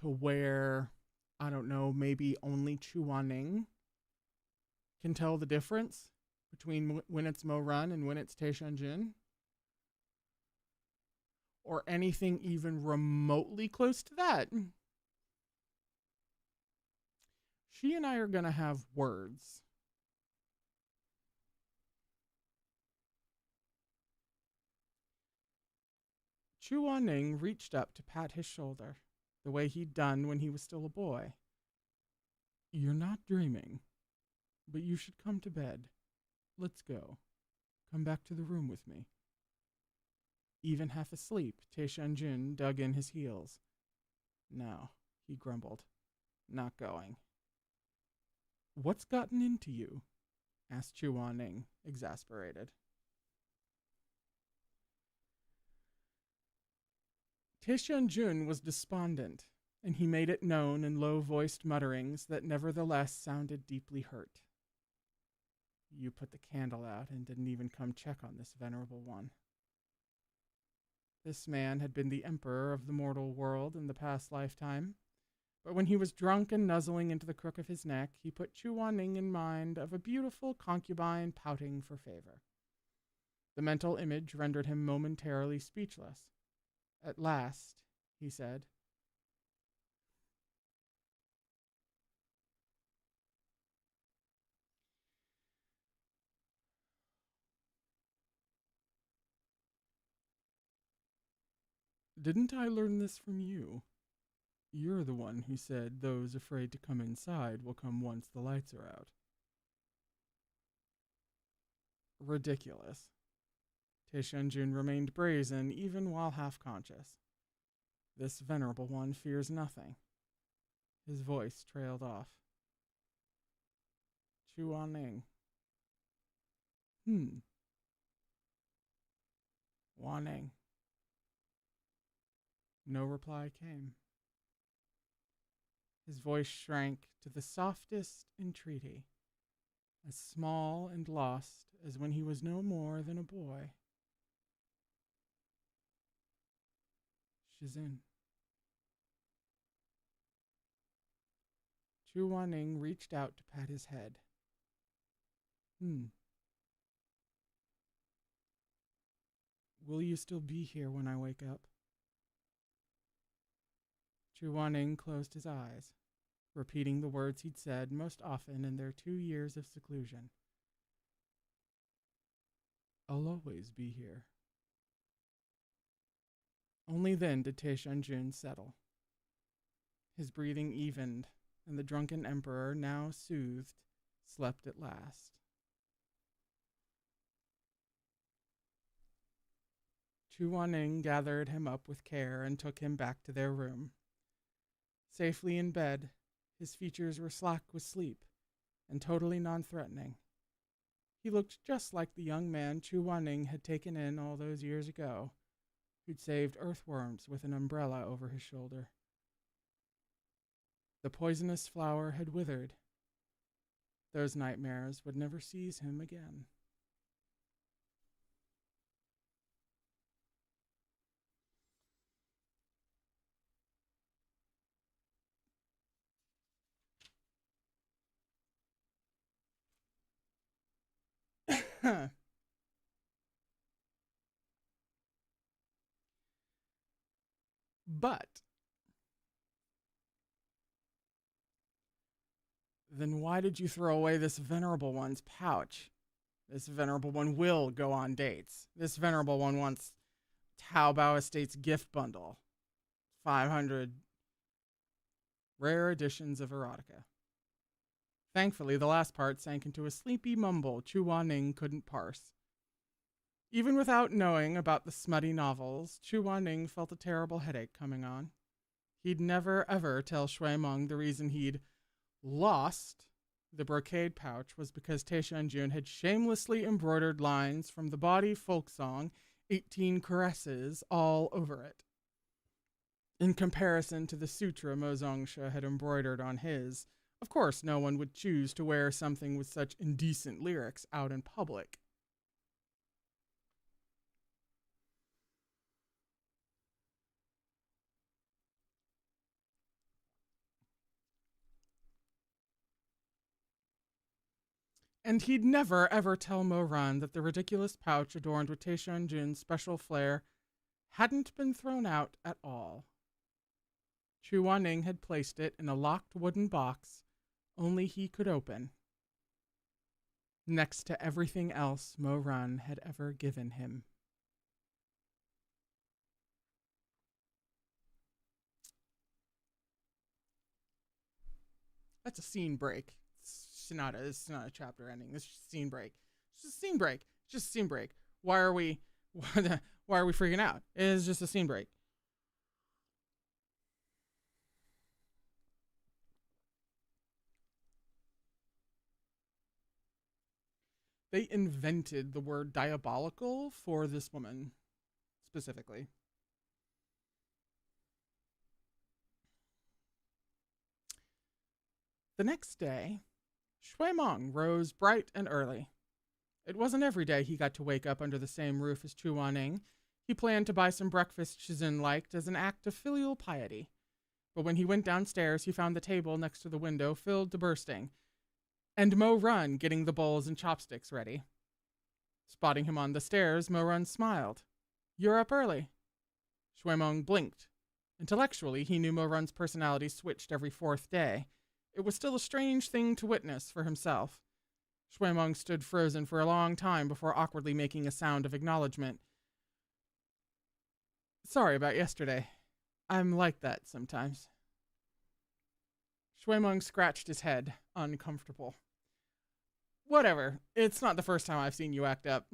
to where, I don't know, maybe only Chuaning can tell the difference between when it's Mo-Run and when it's Tishan Jun, or anything even remotely close to that. She and I are going to have words. Chuaning reached up to pat his shoulder, the way he'd done when he was still a boy. You're not dreaming, but you should come to bed. Let's go. Come back to the room with me. Even half asleep, Tishan Jun dug in his heels. No, he grumbled. Not going. What's gotten into you? Asked Chuaning, exasperated. Tishan Jun was despondent, and he made it known in low-voiced mutterings that nevertheless sounded deeply hurt. You put the candle out and didn't even come check on this venerable one. This man had been the emperor of the mortal world in the past lifetime, but when he was drunk and nuzzling into the crook of his neck, he put Chuaning in mind of a beautiful concubine pouting for favor. The mental image rendered him momentarily speechless. At last, he said, Didn't I learn this from you? You're the one who said those afraid to come inside will come once the lights are out. Ridiculous. Tishan Jun remained brazen even while half-conscious. This venerable one fears nothing. His voice trailed off. Chuaning. Waning. No reply came. His voice shrank to the softest entreaty, as small and lost as when he was no more than a boy. Shizun. Chu Wanning reached out to pat his head. Will you still be here when I wake up? Chu Wanning closed his eyes, repeating the words he'd said most often in their 2 years of seclusion. I'll always be here. Only then did Tishan Jun settle. His breathing evened, and the drunken emperor, now soothed, slept at last. Chu Wanning gathered him up with care and took him back to their room. Safely in bed, his features were slack with sleep and totally non-threatening. He looked just like the young man Chu Wanning had taken in all those years ago, who'd saved earthworms with an umbrella over his shoulder. The poisonous flower had withered. Those nightmares would never seize him again. But then why did you throw away this venerable one's pouch? This venerable one will go on dates. This venerable one wants Taobao Estate's gift bundle. 500 rare editions of erotica. Thankfully, the last part sank into a sleepy mumble Chu Wanning couldn't parse. Even without knowing about the smutty novels, Chu Wanning felt a terrible headache coming on. He'd never, ever tell Shui Meng the reason he'd lost the brocade pouch was because Tishan Jun had shamelessly embroidered lines from the bawdy folk song 18 Caresses all over it. In comparison to the sutra Mo Zongsha had embroidered on his, of course no one would choose to wear something with such indecent lyrics out in public. And he'd never, ever tell Mo Run that the ridiculous pouch adorned with Tishan Jun's special flair hadn't been thrown out at all. Chu Wanning had placed it in a locked wooden box only he could open, next to everything else Mo Run had ever given him. That's a scene break. It's not a chapter ending. This is just a scene break. It's just a scene break. It's just a scene break. Why are we freaking out? It's just a scene break. They invented the word diabolical for this woman specifically. The next day, Shui Meng rose bright and early. It wasn't every day he got to wake up under the same roof as Chu Wanning. He planned to buy some breakfast Shizun liked as an act of filial piety. But when he went downstairs, he found the table next to the window filled to bursting, and Mo Run getting the bowls and chopsticks ready. Spotting him on the stairs, Mo Run smiled. "You're up early." Shui Meng blinked. Intellectually, he knew Mo Run's personality switched every 4th day. It was still a strange thing to witness for himself. Shui Meng stood frozen for a long time before awkwardly making a sound of acknowledgement. "Sorry about yesterday. I'm like that sometimes." Shui Meng scratched his head, uncomfortable. "Whatever. It's not the first time I've seen you act up."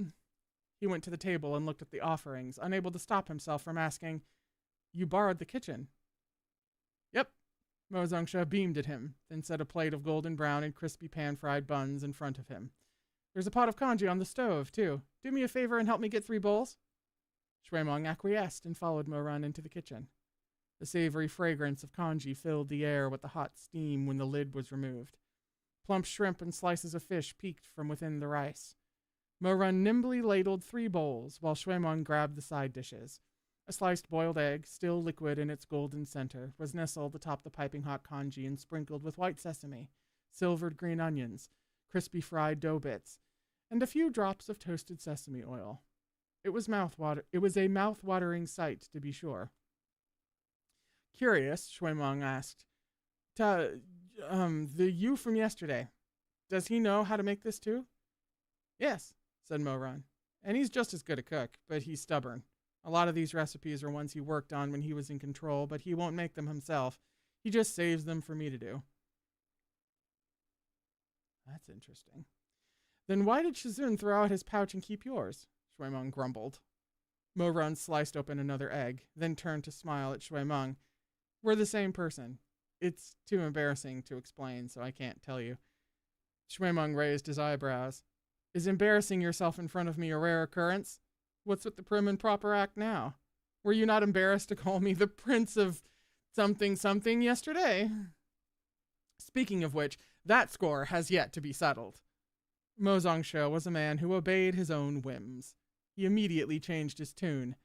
He went to the table and looked at the offerings, unable to stop himself from asking, "You borrowed the kitchen?" "Yep." Mo Zongsha beamed at him, then set a plate of golden brown and crispy pan-fried buns in front of him. "There's a pot of congee on the stove, too. Do me a favor and help me get 3 bowls?" Shui Meng acquiesced and followed Mo Run into the kitchen. The savory fragrance of congee filled the air with the hot steam when the lid was removed. Plump shrimp and slices of fish peeked from within the rice. Mo Run nimbly ladled 3 bowls, while Shui Meng grabbed the side dishes. A sliced boiled egg, still liquid in its golden center, was nestled atop the piping hot congee and sprinkled with white sesame, silvered green onions, crispy fried dough bits, and a few drops of toasted sesame oil. It was a mouth-watering sight, to be sure. Curious, Shuimeng asked, the you from yesterday, does he know how to make this too? Yes, said Moran. And he's just as good a cook, but he's stubborn. A lot of these recipes are ones he worked on when he was in control, but he won't make them himself. He just saves them for me to do. That's interesting. Then why did Shizun throw out his pouch and keep yours? Shuimeng grumbled. Moran sliced open another egg, then turned to smile at Shuimeng. We're the same person. It's too embarrassing to explain, so I can't tell you. Shuimeng raised his eyebrows. Is embarrassing yourself in front of me a rare occurrence? What's with the prim and proper act now? Were you not embarrassed to call me the prince of something something yesterday? Speaking of which, that score has yet to be settled. Mo Zongsho was a man who obeyed his own whims. He immediately changed his tune.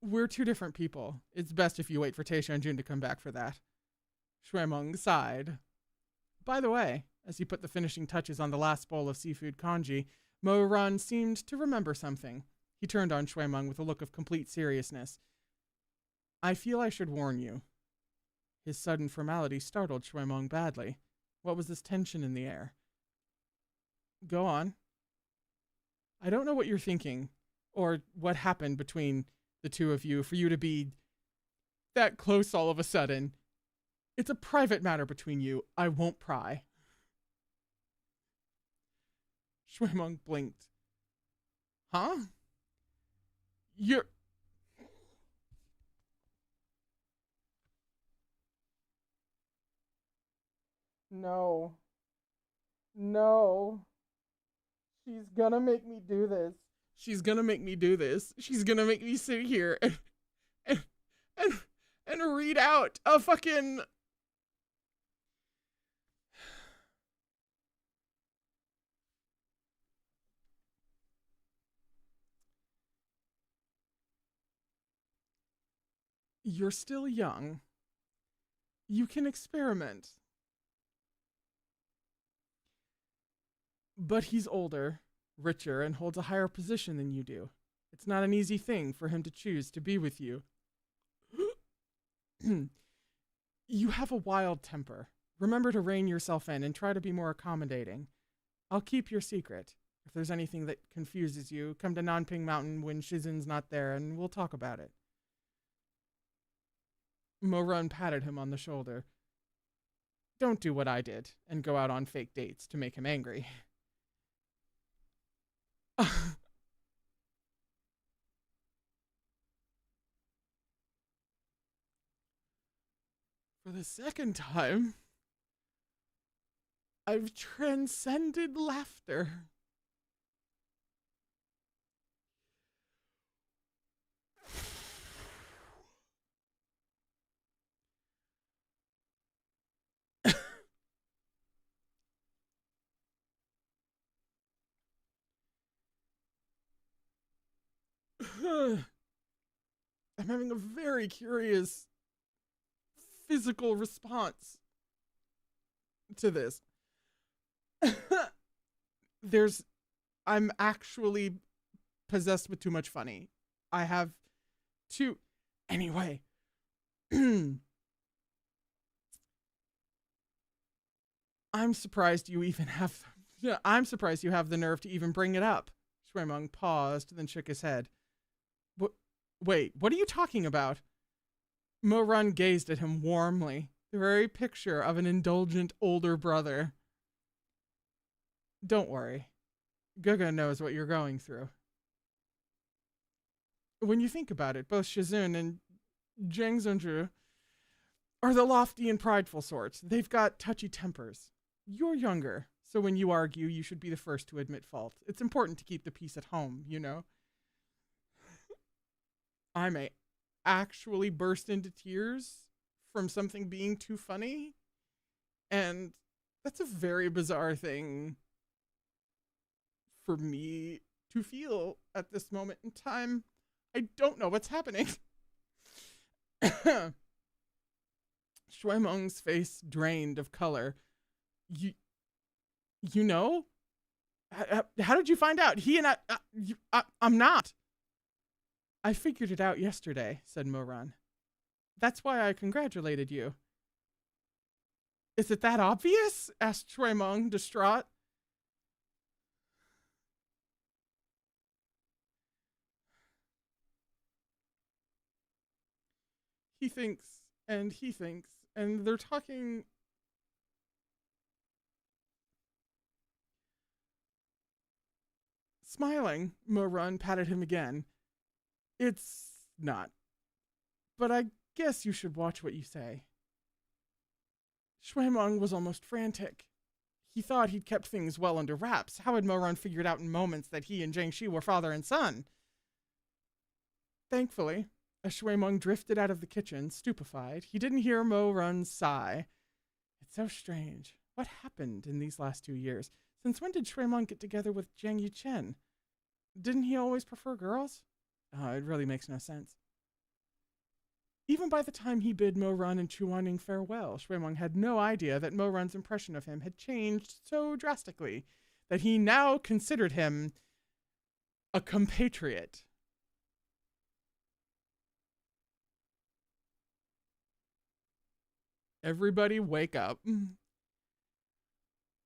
We're two different people. It's best if you wait for Tishan Jun to come back for that. Shuimeng sighed. By the way, as he put the finishing touches on the last bowl of seafood congee, Moran seemed to remember something. He turned on Shuimeng with a look of complete seriousness. I feel I should warn you. His sudden formality startled Shuimeng badly. What was this tension in the air? Go on. I don't know what you're thinking, or what happened between the two of you for you to be that close all of a sudden. It's a private matter between you. I won't pry. Shuimeng blinked. Huh? You're... No. No. She's gonna make me do this. She's gonna make me do this. She's gonna make me sit here and read out a fucking... You're still young. You can experiment. But he's older, richer, and holds a higher position than you do. It's not an easy thing for him to choose to be with you. You have a wild temper. Remember to rein yourself in and try to be more accommodating. I'll keep your secret. If there's anything that confuses you, come to Nanping Mountain when Shizun's not there and we'll talk about it. Moran patted him on the shoulder. Don't do what I did and go out on fake dates to make him angry. For the second time, I've transcended laughter. I'm having a very curious physical response to this. I'm actually possessed with too much funny. I have too... Anyway. I'm surprised you have the nerve to even bring it up. Shuimeng paused, then shook his head. Wait, what are you talking about? Moran gazed at him warmly, the very picture of an indulgent older brother. Don't worry. Guga knows what you're going through. When you think about it, both Shizun and Zhang Zhongzhu are the lofty and prideful sorts. They've got touchy tempers. You're younger, so when you argue, you should be the first to admit fault. It's important to keep the peace at home, you know? I may actually burst into tears from something being too funny. And that's a very bizarre thing for me to feel at this moment in time. I don't know what's happening. Shui Meng's face drained of color. You, you know? How did you find out? He and I'm not. I figured it out yesterday, said Moran. That's why I congratulated you. Is it that obvious? Asked Shui Meng, distraught. He thinks, and they're talking. Smiling, Moran patted him again. It's not. But I guess you should watch what you say. Shui Meng was almost frantic. He thought he'd kept things well under wraps. How had Moran figured out in moments that he and Jiangxi were father and son? Thankfully, as Shui Meng drifted out of the kitchen, stupefied, he didn't hear Moran's sigh. It's so strange. What happened in these last 2 years? Since when did Shui Meng get together with Jiang Yuchen? Didn't he always prefer girls? Oh, it really makes no sense. Even by the time he bid Moran and Chu Wanning farewell, Shui Meng had no idea that Moran's impression of him had changed so drastically that he now considered him a compatriot. Everybody wake up.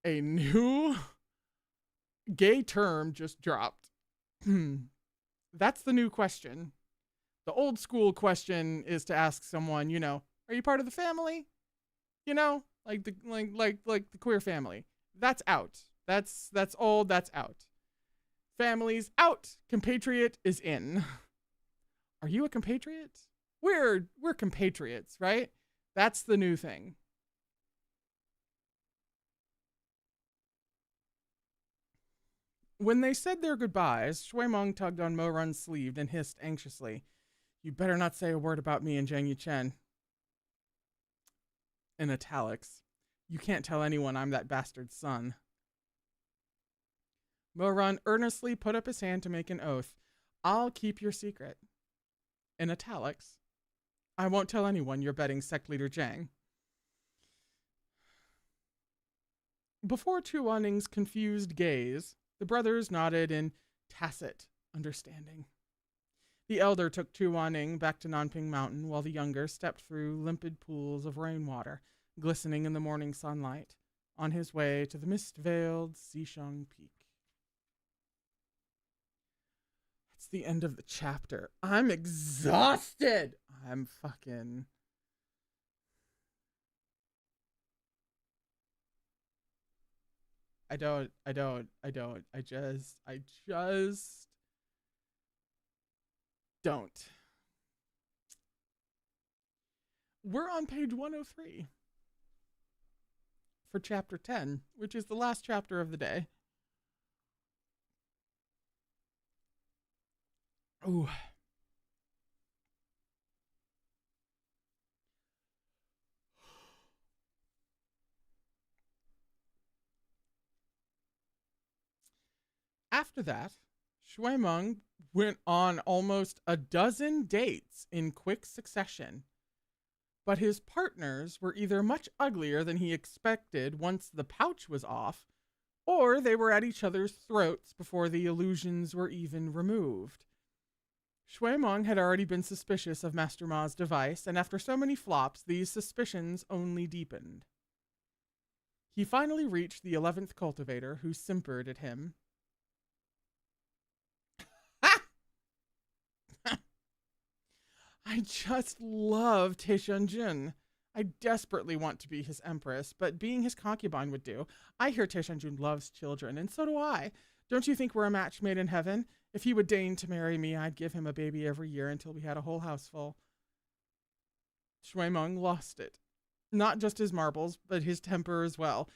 A new gay term just dropped. That's the new question. The old school question is to ask someone, are you part of the family? Like the queer family. That's out. That's old, that's out. Family's out. Compatriot is in. Are you a compatriot? We're compatriots, right? That's the new thing. When they said their goodbyes, Shui Meng tugged on Moran's sleeve and hissed anxiously, "You better not say a word about me and Jiang Yuchen." In italics. You can't tell anyone I'm that bastard's son. Moran earnestly put up his hand to make an oath. I'll keep your secret. In italics. I won't tell anyone you're betting sect leader Jiang. Before Chu Wanning's confused gaze, the brothers nodded in tacit understanding. The elder took Chu Wanning back to Nanping Mountain while the younger stepped through limpid pools of rainwater, glistening in the morning sunlight, on his way to the mist-veiled Xishang Peak. That's the end of the chapter. I'm exhausted. I'm fucking... I just don't. We're on page 103 for chapter 10, which is the last chapter of the day. Ooh. After that, Shui Meng went on almost a dozen dates in quick succession. But his partners were either much uglier than he expected once the pouch was off, or they were at each other's throats before the illusions were even removed. Shui Meng had already been suspicious of Master Ma's device, and after so many flops, these suspicions only deepened. He finally reached the 11th cultivator, who simpered at him. I just love Tishan Jun. I desperately want to be his empress, but being his concubine would do. I hear Tishan Jun loves children, and so do I. Don't you think we're a match made in heaven? If he would deign to marry me, I'd give him a baby every year until we had a whole house full. Shui Meng lost it. Not just his marbles, but his temper as well.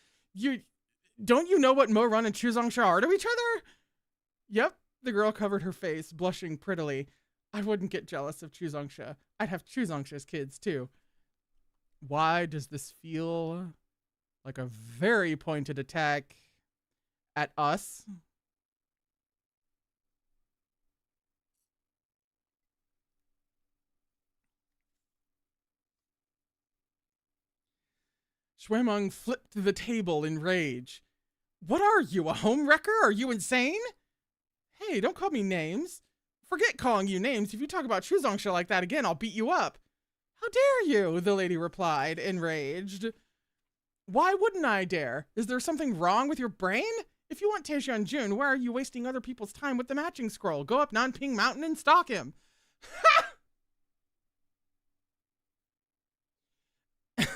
Don't you know what Mo Run and Chu Zongsha are to each other? Yep, the girl covered her face, blushing prettily. I wouldn't get jealous of Chu Zongsha. I'd have Chu Zongsha's kids, too. Why does this feel like a very pointed attack at us? Shuemeng flipped the table in rage. What are you, a home wrecker? Are you insane? Hey, don't call me names. Forget calling you names. If you talk about Shuzongsha like that again, I'll beat you up. How dare you? The lady replied, enraged. Why wouldn't I dare? Is there something wrong with your brain? If you want Tishan Jun, why are you wasting other people's time with the matching scroll? Go up Nanping Mountain and stalk him.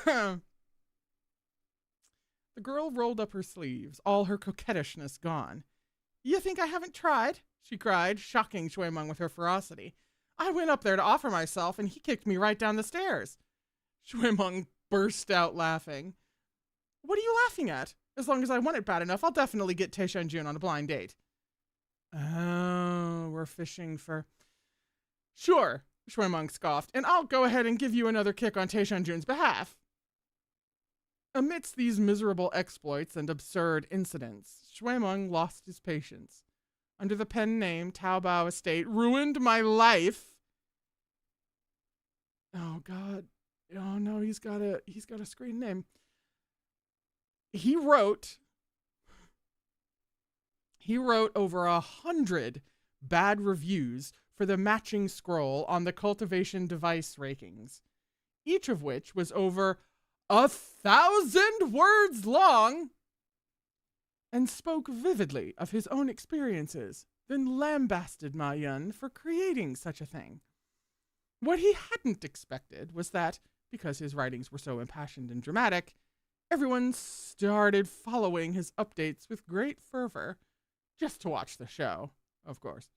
The girl rolled up her sleeves, all her coquettishness gone. You think I haven't tried? She cried, shocking Shuemeng with her ferocity. I went up there to offer myself, and he kicked me right down the stairs. Shuemeng burst out laughing. What are you laughing at? As long as I want it bad enough, I'll definitely get Tishan Jun on a blind date. Oh, we're fishing for... Sure, Shuemeng scoffed, and I'll go ahead and give you another kick on Tishan Jun's behalf. Amidst these miserable exploits and absurd incidents, Shuemeng lost his patience. Under the pen name Taobao Estate ruined my life. Oh God. Oh no, he's got a screen name. He wrote over 100 bad reviews for the matching scroll on the cultivation device rankings, each of which was over 1,000 words long, and spoke vividly of his own experiences, then lambasted Ma Yun for creating such a thing. What he hadn't expected was that, because his writings were so impassioned and dramatic, everyone started following his updates with great fervor, just to watch the show, of course.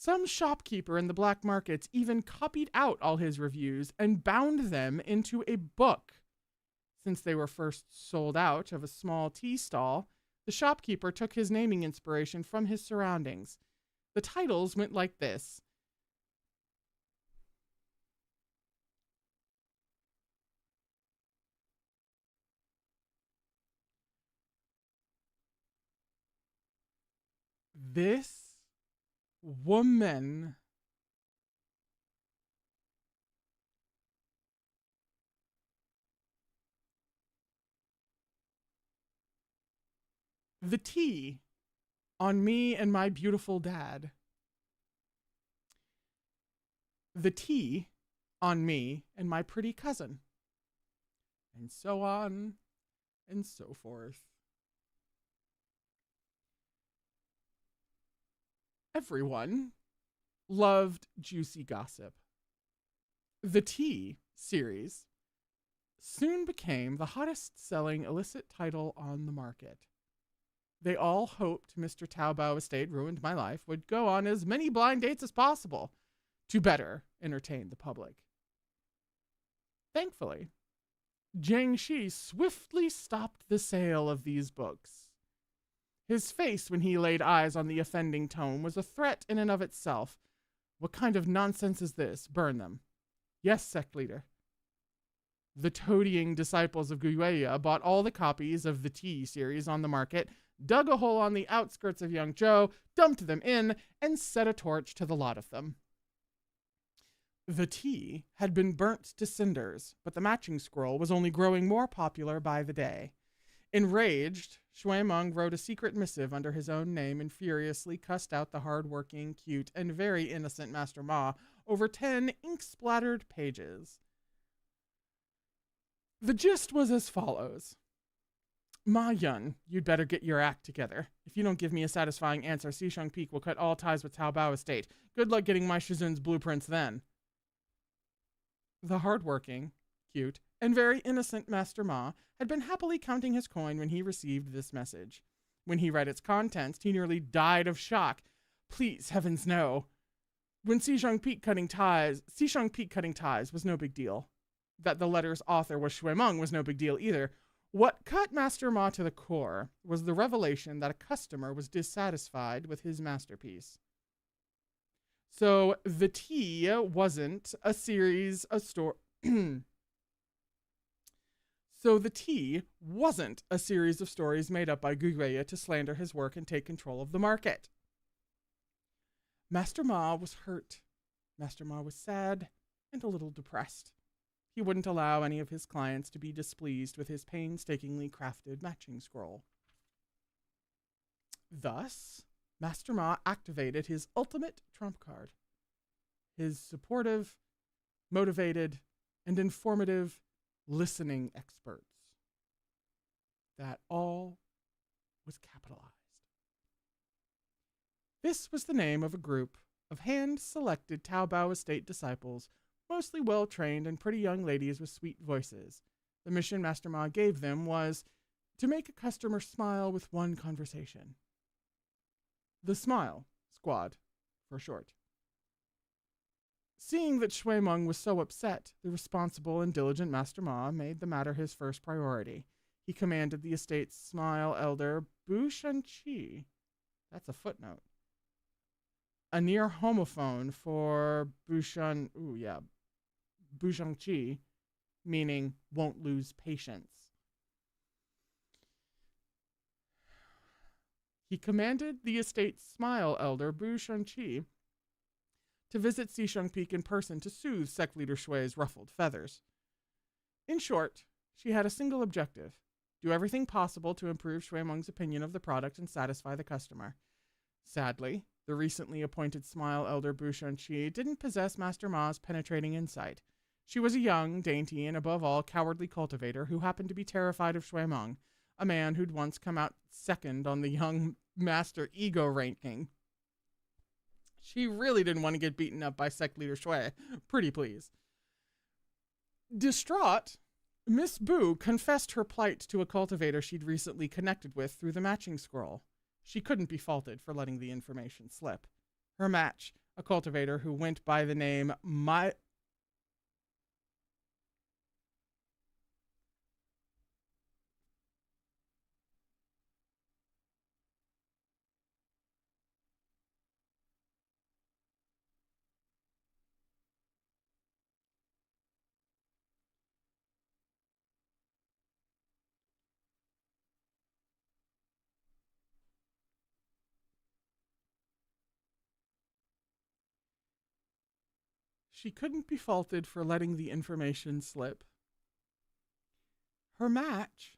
Some shopkeeper in the black markets even copied out all his reviews and bound them into a book. Since they were first sold out of a small tea stall, the shopkeeper took his naming inspiration from his surroundings. The titles went like this. This woman. The tea on me and my beautiful dad. The tea on me and my pretty cousin. And so on and so forth. Everyone loved juicy gossip. The Tea series soon became the hottest-selling illicit title on the market. They all hoped Mr. Taobao Estate Ruined My Life would go on as many blind dates as possible to better entertain the public. Thankfully, Jiang Shi swiftly stopped the sale of these books. His face when he laid eyes on the offending tome was a threat in and of itself. What kind of nonsense is this? Burn them. Yes, sect leader. The toadying disciples of Gaywatch bought all the copies of the Tea series on the market, dug a hole on the outskirts of Yangzhou, dumped them in, and set a torch to the lot of them. The Tea had been burnt to cinders, but the matching scroll was only growing more popular by the day. Enraged, Shuemeng wrote a secret missive under his own name and furiously cussed out the hard-working, cute, and very innocent Master Ma over 10 ink-splattered pages. The gist was as follows. Ma Yun, you'd better get your act together. If you don't give me a satisfying answer, Xisheng Peak will cut all ties with Taobao Estate. Good luck getting my Shizun's blueprints then. The hard-working, cute, and very innocent Master Ma had been happily counting his coin when he received this message. When he read its contents, he nearly died of shock. Please, heavens no. When Xisheng Peak cutting ties was no big deal. That the letter's author was Shuemeng was no big deal either. What cut Master Ma to the core was the revelation that a customer was dissatisfied with his masterpiece. So the Tea wasn't a series of stories made up by Gaywatch to slander his work and take control of the market. Master Ma was hurt. Master Ma was sad and a little depressed. he wouldn't allow any of his clients to be displeased with his painstakingly crafted matching scroll. Thus, Master Ma activated his ultimate trump card, his supportive, motivated, and informative listening experts. That all was capitalized. This was the name of a group of hand-selected Taobao estate disciples, mostly well-trained and pretty young ladies with sweet voices. The mission Master Ma gave them was to make a customer smile with one conversation. The Smile Squad, for short. Seeing that Shui Meng was so upset, the responsible and diligent Master Ma made the matter his first priority. He commanded the estate's smile elder, Bu Shanqi. That's a footnote. A near homophone for Bu Shangqi, meaning won't lose patience. He commanded the estate's smile elder, Bu Shanqi, to visit Xisheng Peak in person to soothe sect leader Shui's ruffled feathers. In short, she had a single objective: do everything possible to improve Shui Meng's opinion of the product and satisfy the customer. Sadly, the recently appointed smile elder Bu Shanqi didn't possess Master Ma's penetrating insight. She was a young, dainty, and above all cowardly cultivator who happened to be terrified of Shui Meng, a man who'd once come out second on the young master ego ranking. She really didn't want to get beaten up by sect leader Shui. Pretty please. Distraught, Miss Bu confessed her plight to a cultivator she'd recently connected with through the matching scroll. She couldn't be faulted for letting the information slip. Her match, a cultivator who went by the name She couldn't be faulted for letting the information slip. Her match,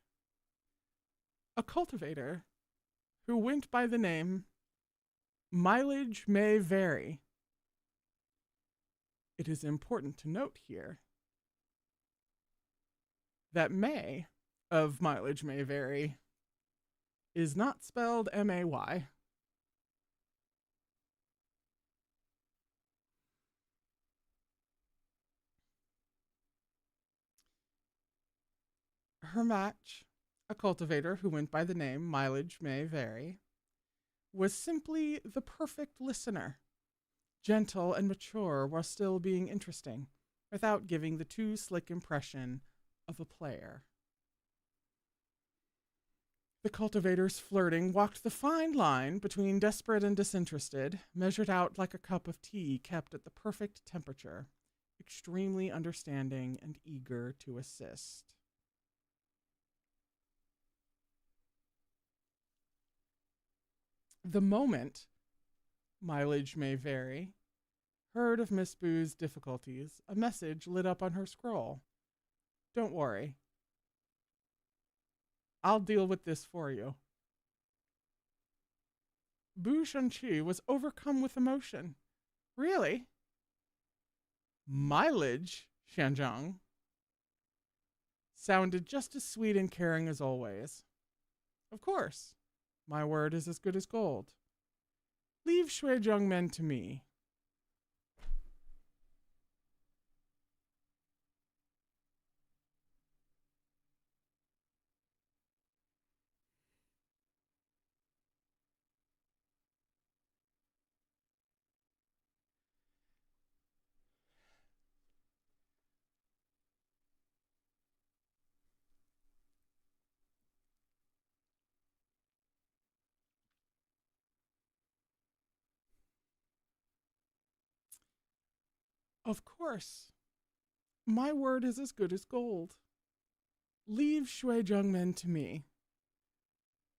a cultivator who went by the name Mileage May Vary. It is important to note here that May of Mileage May Vary is not spelled M-A-Y. Her match, a cultivator who went by the name Mileage May Vary, was simply the perfect listener, gentle and mature while still being interesting, without giving the too slick impression of a player. The cultivator's flirting walked the fine line between desperate and disinterested, measured out like a cup of tea kept at the perfect temperature, extremely understanding and eager to assist. The moment Mileage May Vary heard of Miss Bu's difficulties, a message lit up on her scroll. Don't worry. I'll deal with this for you. Bu Shanqi was overcome with emotion. Really? Mileage, Shanzhang, sounded just as sweet and caring as always. Of course. My word is as good as gold. Leave Shuizheng Men to me. Of course. My word is as good as gold. Leave Shuizheng Men to me.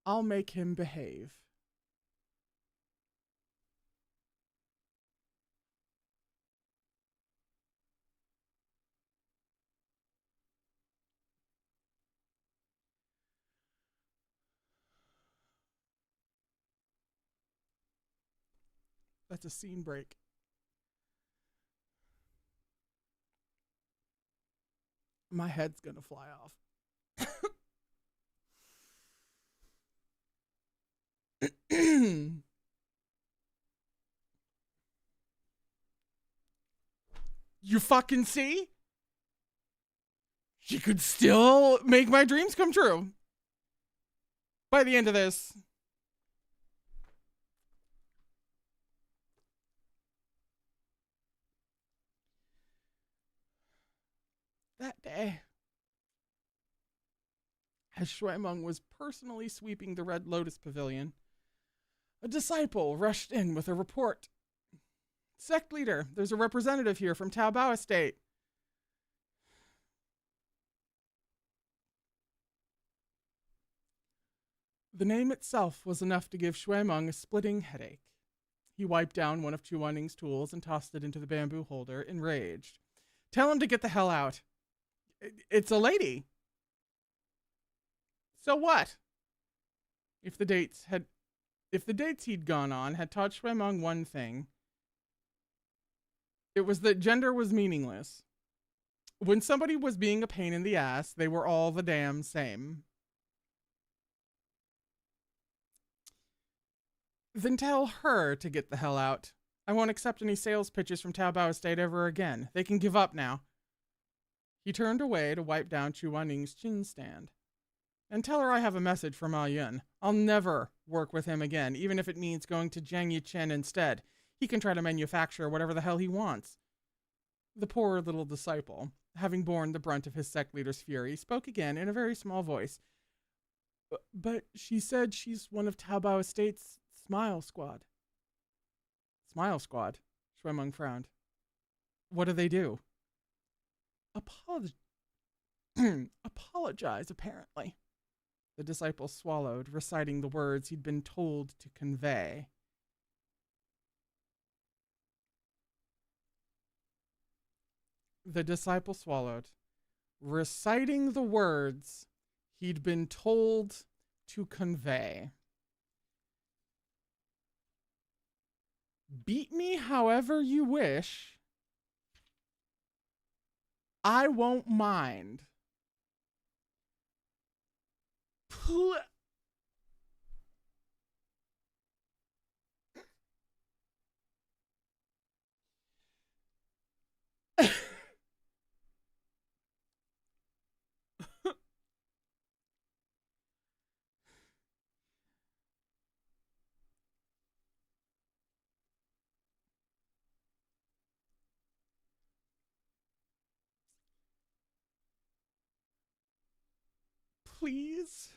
I'll make him behave. That's a scene break. My head's gonna fly off. You fucking see? She could still make my dreams come true. By the end of this. That day, as Shuimeng was personally sweeping the Red Lotus Pavilion, a disciple rushed in with a report. Sect leader, there's a representative here from Taobao Estate. The name itself was enough to give Shuimeng a splitting headache. He wiped down one of Chu Wanning's tools and tossed it into the bamboo holder, enraged. Tell him to get the hell out. It's a lady. So what? If the dates he'd gone on had taught Shuimeng one thing, it was that gender was meaningless. When somebody was being a pain in the ass, they were all the damn same. Then tell her to get the hell out. I won't accept any sales pitches from Taobao Estate ever again. They can give up now. He turned away to wipe down Chu Wanning's chin stand. And tell her I have a message for Ma Yun. I'll never work with him again, even if it means going to Jiang Yichen instead. He can try to manufacture whatever the hell he wants. The poor little disciple, having borne the brunt of his sect leader's fury, spoke again in a very small voice. But she said she's one of Taobao Estate's Smile Squad. Smile Squad? Shuimeng frowned. What do they do? Apologize, apparently. The disciple swallowed, reciting the words he'd been told to convey. The disciple swallowed, reciting the words he'd been told to convey. Beat me however you wish. I won't mind. Please.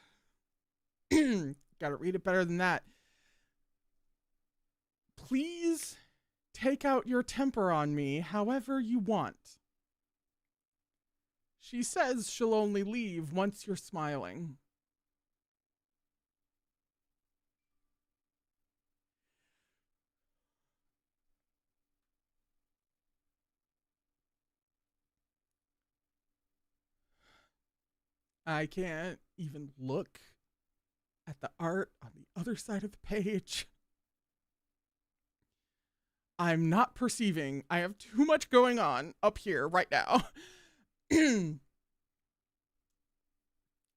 Gotta read it better than that. Please take out your temper on me however you want. She says she'll only leave once you're smiling. I can't even look at the art on the other side of the page. I'm not perceiving. I have too much going on up here right now.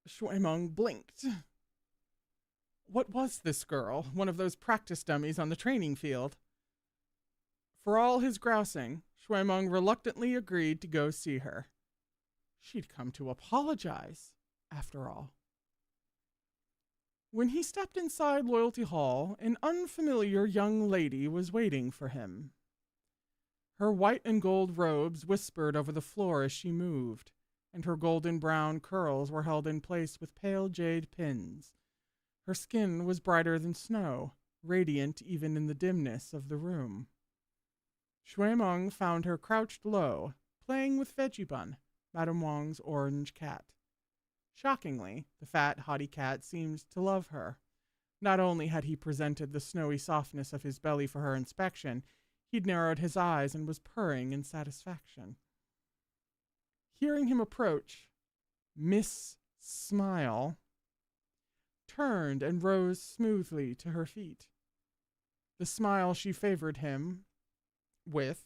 Shuimeng blinked. What was this girl? One of those practice dummies on the training field. For all his grousing, Shuimeng reluctantly agreed to go see her. She'd come to apologize, after all. When he stepped inside Loyalty Hall, an unfamiliar young lady was waiting for him. Her white and gold robes whispered over the floor as she moved, and her golden brown curls were held in place with pale jade pins. Her skin was brighter than snow, radiant even in the dimness of the room. Shuimeng found her crouched low, playing with Veggie Bun, Madame Wang's orange cat. Shockingly, the fat, haughty cat seemed to love her. Not only had he presented the snowy softness of his belly for her inspection, he'd narrowed his eyes and was purring in satisfaction. Hearing him approach, Miss Smile turned and rose smoothly to her feet. The smile she favored him with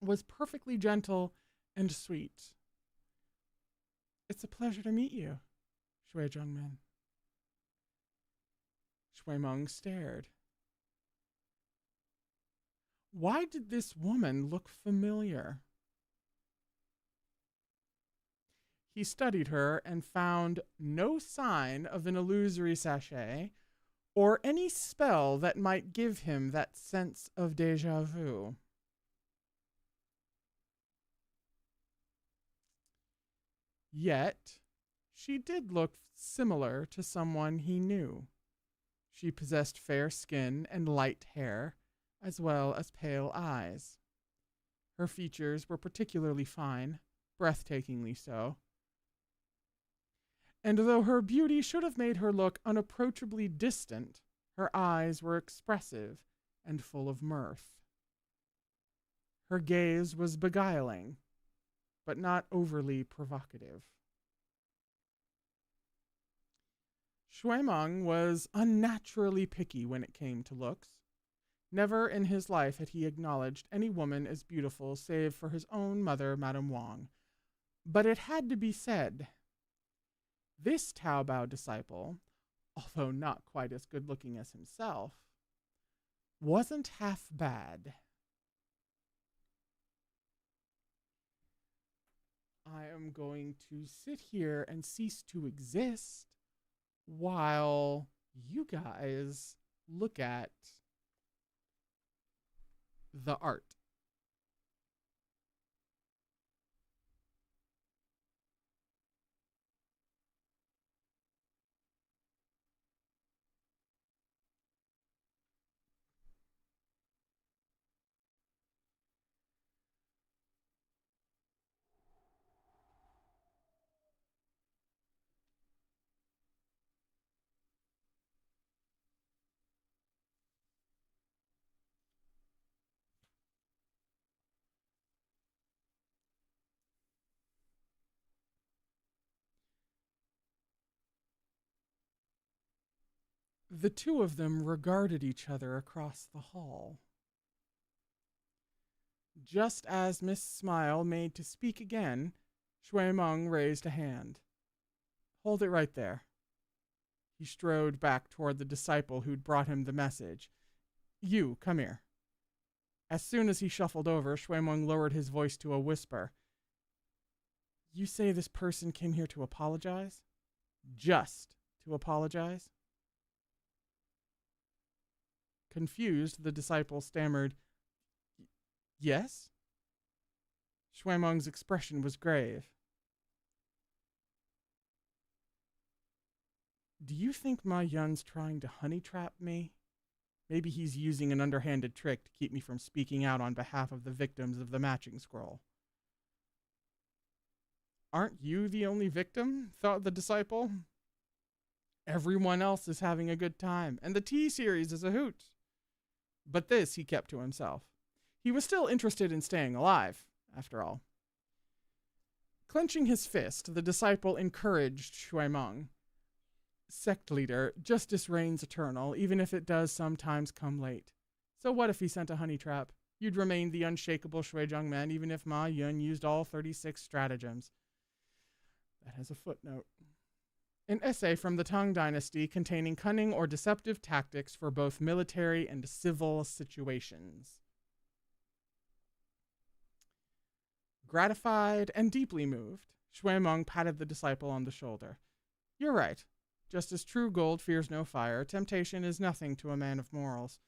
was perfectly gentle and sweet. It's a pleasure to meet you, Shui Jungmin. Shui Meng stared. Why did this woman look familiar? He studied her and found no sign of an illusory sachet or any spell that might give him that sense of déjà vu. Yet, she did look similar to someone he knew. She possessed fair skin and light hair, as well as pale eyes. Her features were particularly fine, breathtakingly so. And though her beauty should have made her look unapproachably distant, her eyes were expressive and full of mirth. Her gaze was beguiling, but not overly provocative. Shui Meng was unnaturally picky when it came to looks. Never in his life had he acknowledged any woman as beautiful save for his own mother, Madame Wang. But it had to be said. This Taobao disciple, although not quite as good-looking as himself, wasn't half bad. I am going to sit here and cease to exist while you guys look at the art. The two of them regarded each other across the hall. Just as Miss Smile made to speak again, Shui Meng raised a hand. Hold it right there. He strode back toward the disciple who'd brought him the message. You, come here. As soon as he shuffled over, Shui Meng lowered his voice to a whisper. You say this person came here to apologize? Just to apologize? Confused, the disciple stammered, Yes? Shui Meng's expression was grave. Do you think Ma Yun's trying to honey trap me? Maybe he's using an underhanded trick to keep me from speaking out on behalf of the victims of the matching scroll. Aren't you the only victim? Thought the disciple. Everyone else is having a good time, and the T-series is a hoot. But this he kept to himself. He was still interested in staying alive, after all. Clenching his fist, the disciple encouraged Shui Meng. Sect leader, justice reigns eternal, even if it does sometimes come late. So what if he sent a honey trap? You'd remain the unshakable Shui Jungman, even if Ma Yun used all 36 stratagems. That has a footnote. An essay from the Tang Dynasty containing cunning or deceptive tactics for both military and civil situations. Gratified and deeply moved, Shui Meng patted the disciple on the shoulder. You're right. Just as true gold fears no fire, temptation is nothing to a man of morals.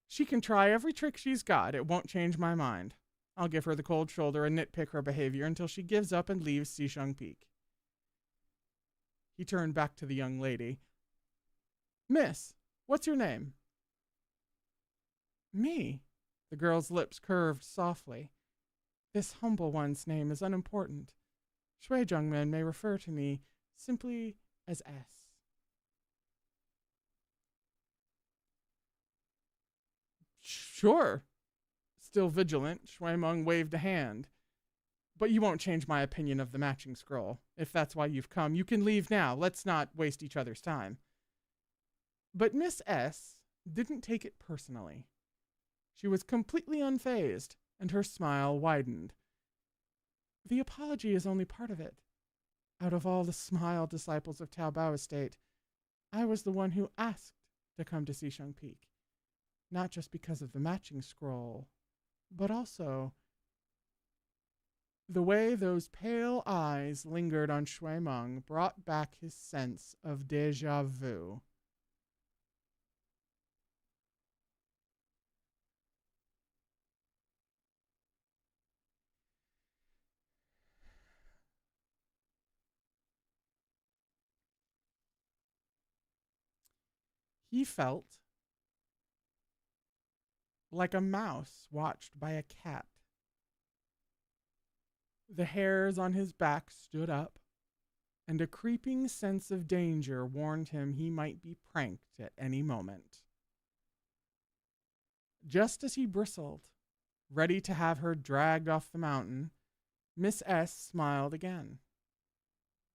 She can try every trick she's got, it won't change my mind. I'll give her the cold shoulder and nitpick her behavior until she gives up and leaves Xisheng Peak. He turned back to the young lady. Miss, what's your name? Me. The girl's lips curved softly. This humble one's name is unimportant. Shui Jungman may refer to me simply as S. Sure. Still vigilant, Shui Meng waved a hand. But you won't change my opinion of the matching scroll. If that's why you've come, you can leave now. Let's not waste each other's time. But Miss S, didn't take it personally. She was completely unfazed, and her smile widened. The apology is only part of it. Out of all the smile disciples of Taobao Estate, I was the one who asked to come to Xisheng Peak. Not just because of the matching scroll, but also the way those pale eyes lingered on Shui Meng brought back his sense of déjà vu. He felt like a mouse watched by a cat. The hairs on his back stood up, and a creeping sense of danger warned him he might be pranked at any moment. Just as he bristled, ready to have her dragged off the mountain, Miss S smiled again.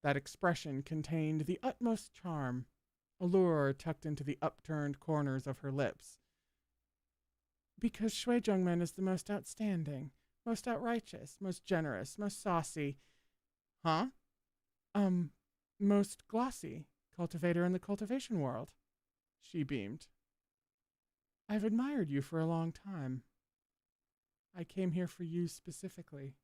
That expression contained the utmost charm, allure tucked into the upturned corners of her lips. Because Shui Zhengmen is the most outstanding, most outrighteous, most generous, most saucy. Huh? Most glossy cultivator in the cultivation world. She beamed. I've admired you for a long time. I came here for you specifically.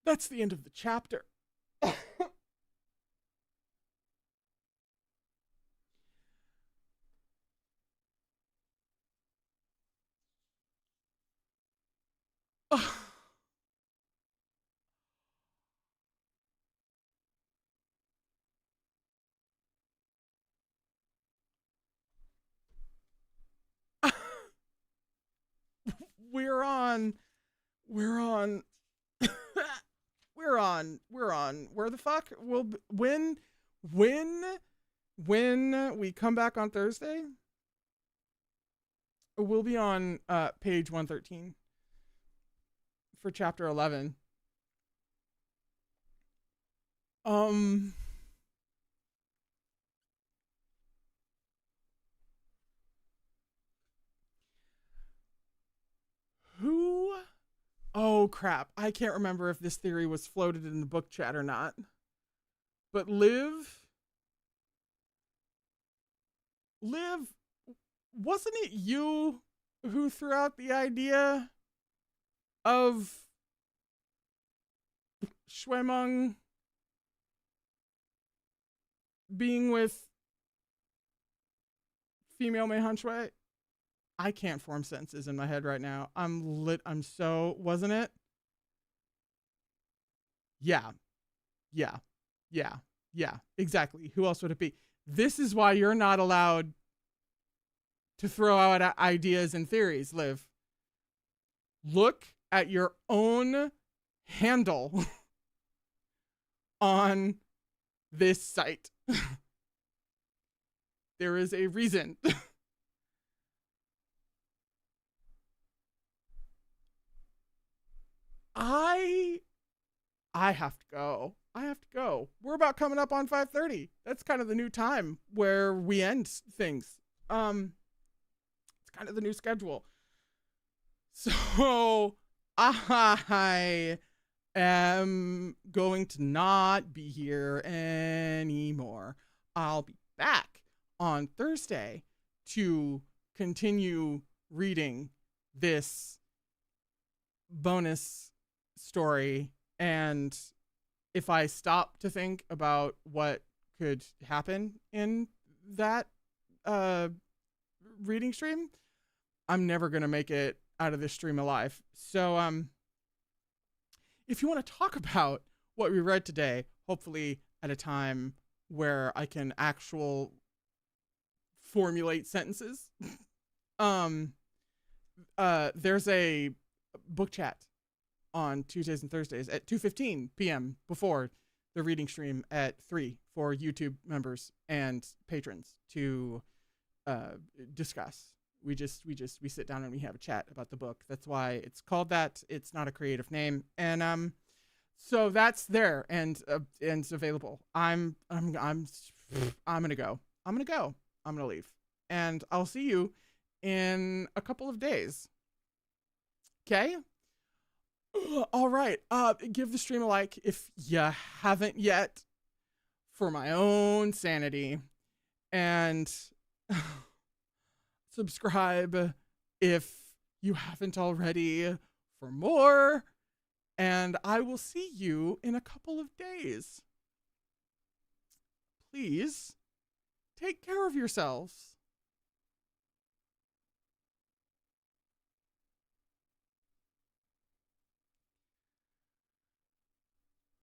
That's the end of the chapter. We're on. We're on. We're on. Where the fuck will when we come back on Thursday? We'll be on page 113 for chapter 11. Who? Oh crap! I can't remember if this theory was floated in the book chat or not. But Liv, wasn't it you who threw out the idea of Shui Meng being with female Mei Han Shui? I can't form sentences in my head right now. I'm so, wasn't it? Yeah. Exactly. Who else would it be? This is why you're not allowed to throw out ideas and theories, Liv. Look at your own handle on this site. There is a reason. I have to go. We're about coming up on 5:30. That's kind of the new time where we end things. It's kind of the new schedule. So I am going to not be here anymore. I'll be back on Thursday to continue reading this bonus story, and if I stop to think about what could happen in that reading stream, I'm never going to make it out of this stream alive. So if you want to talk about what we read today, hopefully at a time where I can formulate sentences, there's a book chat on Tuesdays and Thursdays at 2:15 p.m. before the reading stream at 3 for YouTube members and patrons to discuss We sit down and we have a chat about the book. That's why it's called that. It's not a creative name. And so that's there and it's available. I'm gonna go. I'm gonna leave. And I'll see you in a couple of days. Okay? All right. Give the stream a like if you haven't yet, for my own sanity. And subscribe if you haven't already for more. And I will see you in a couple of days. Please take care of yourselves.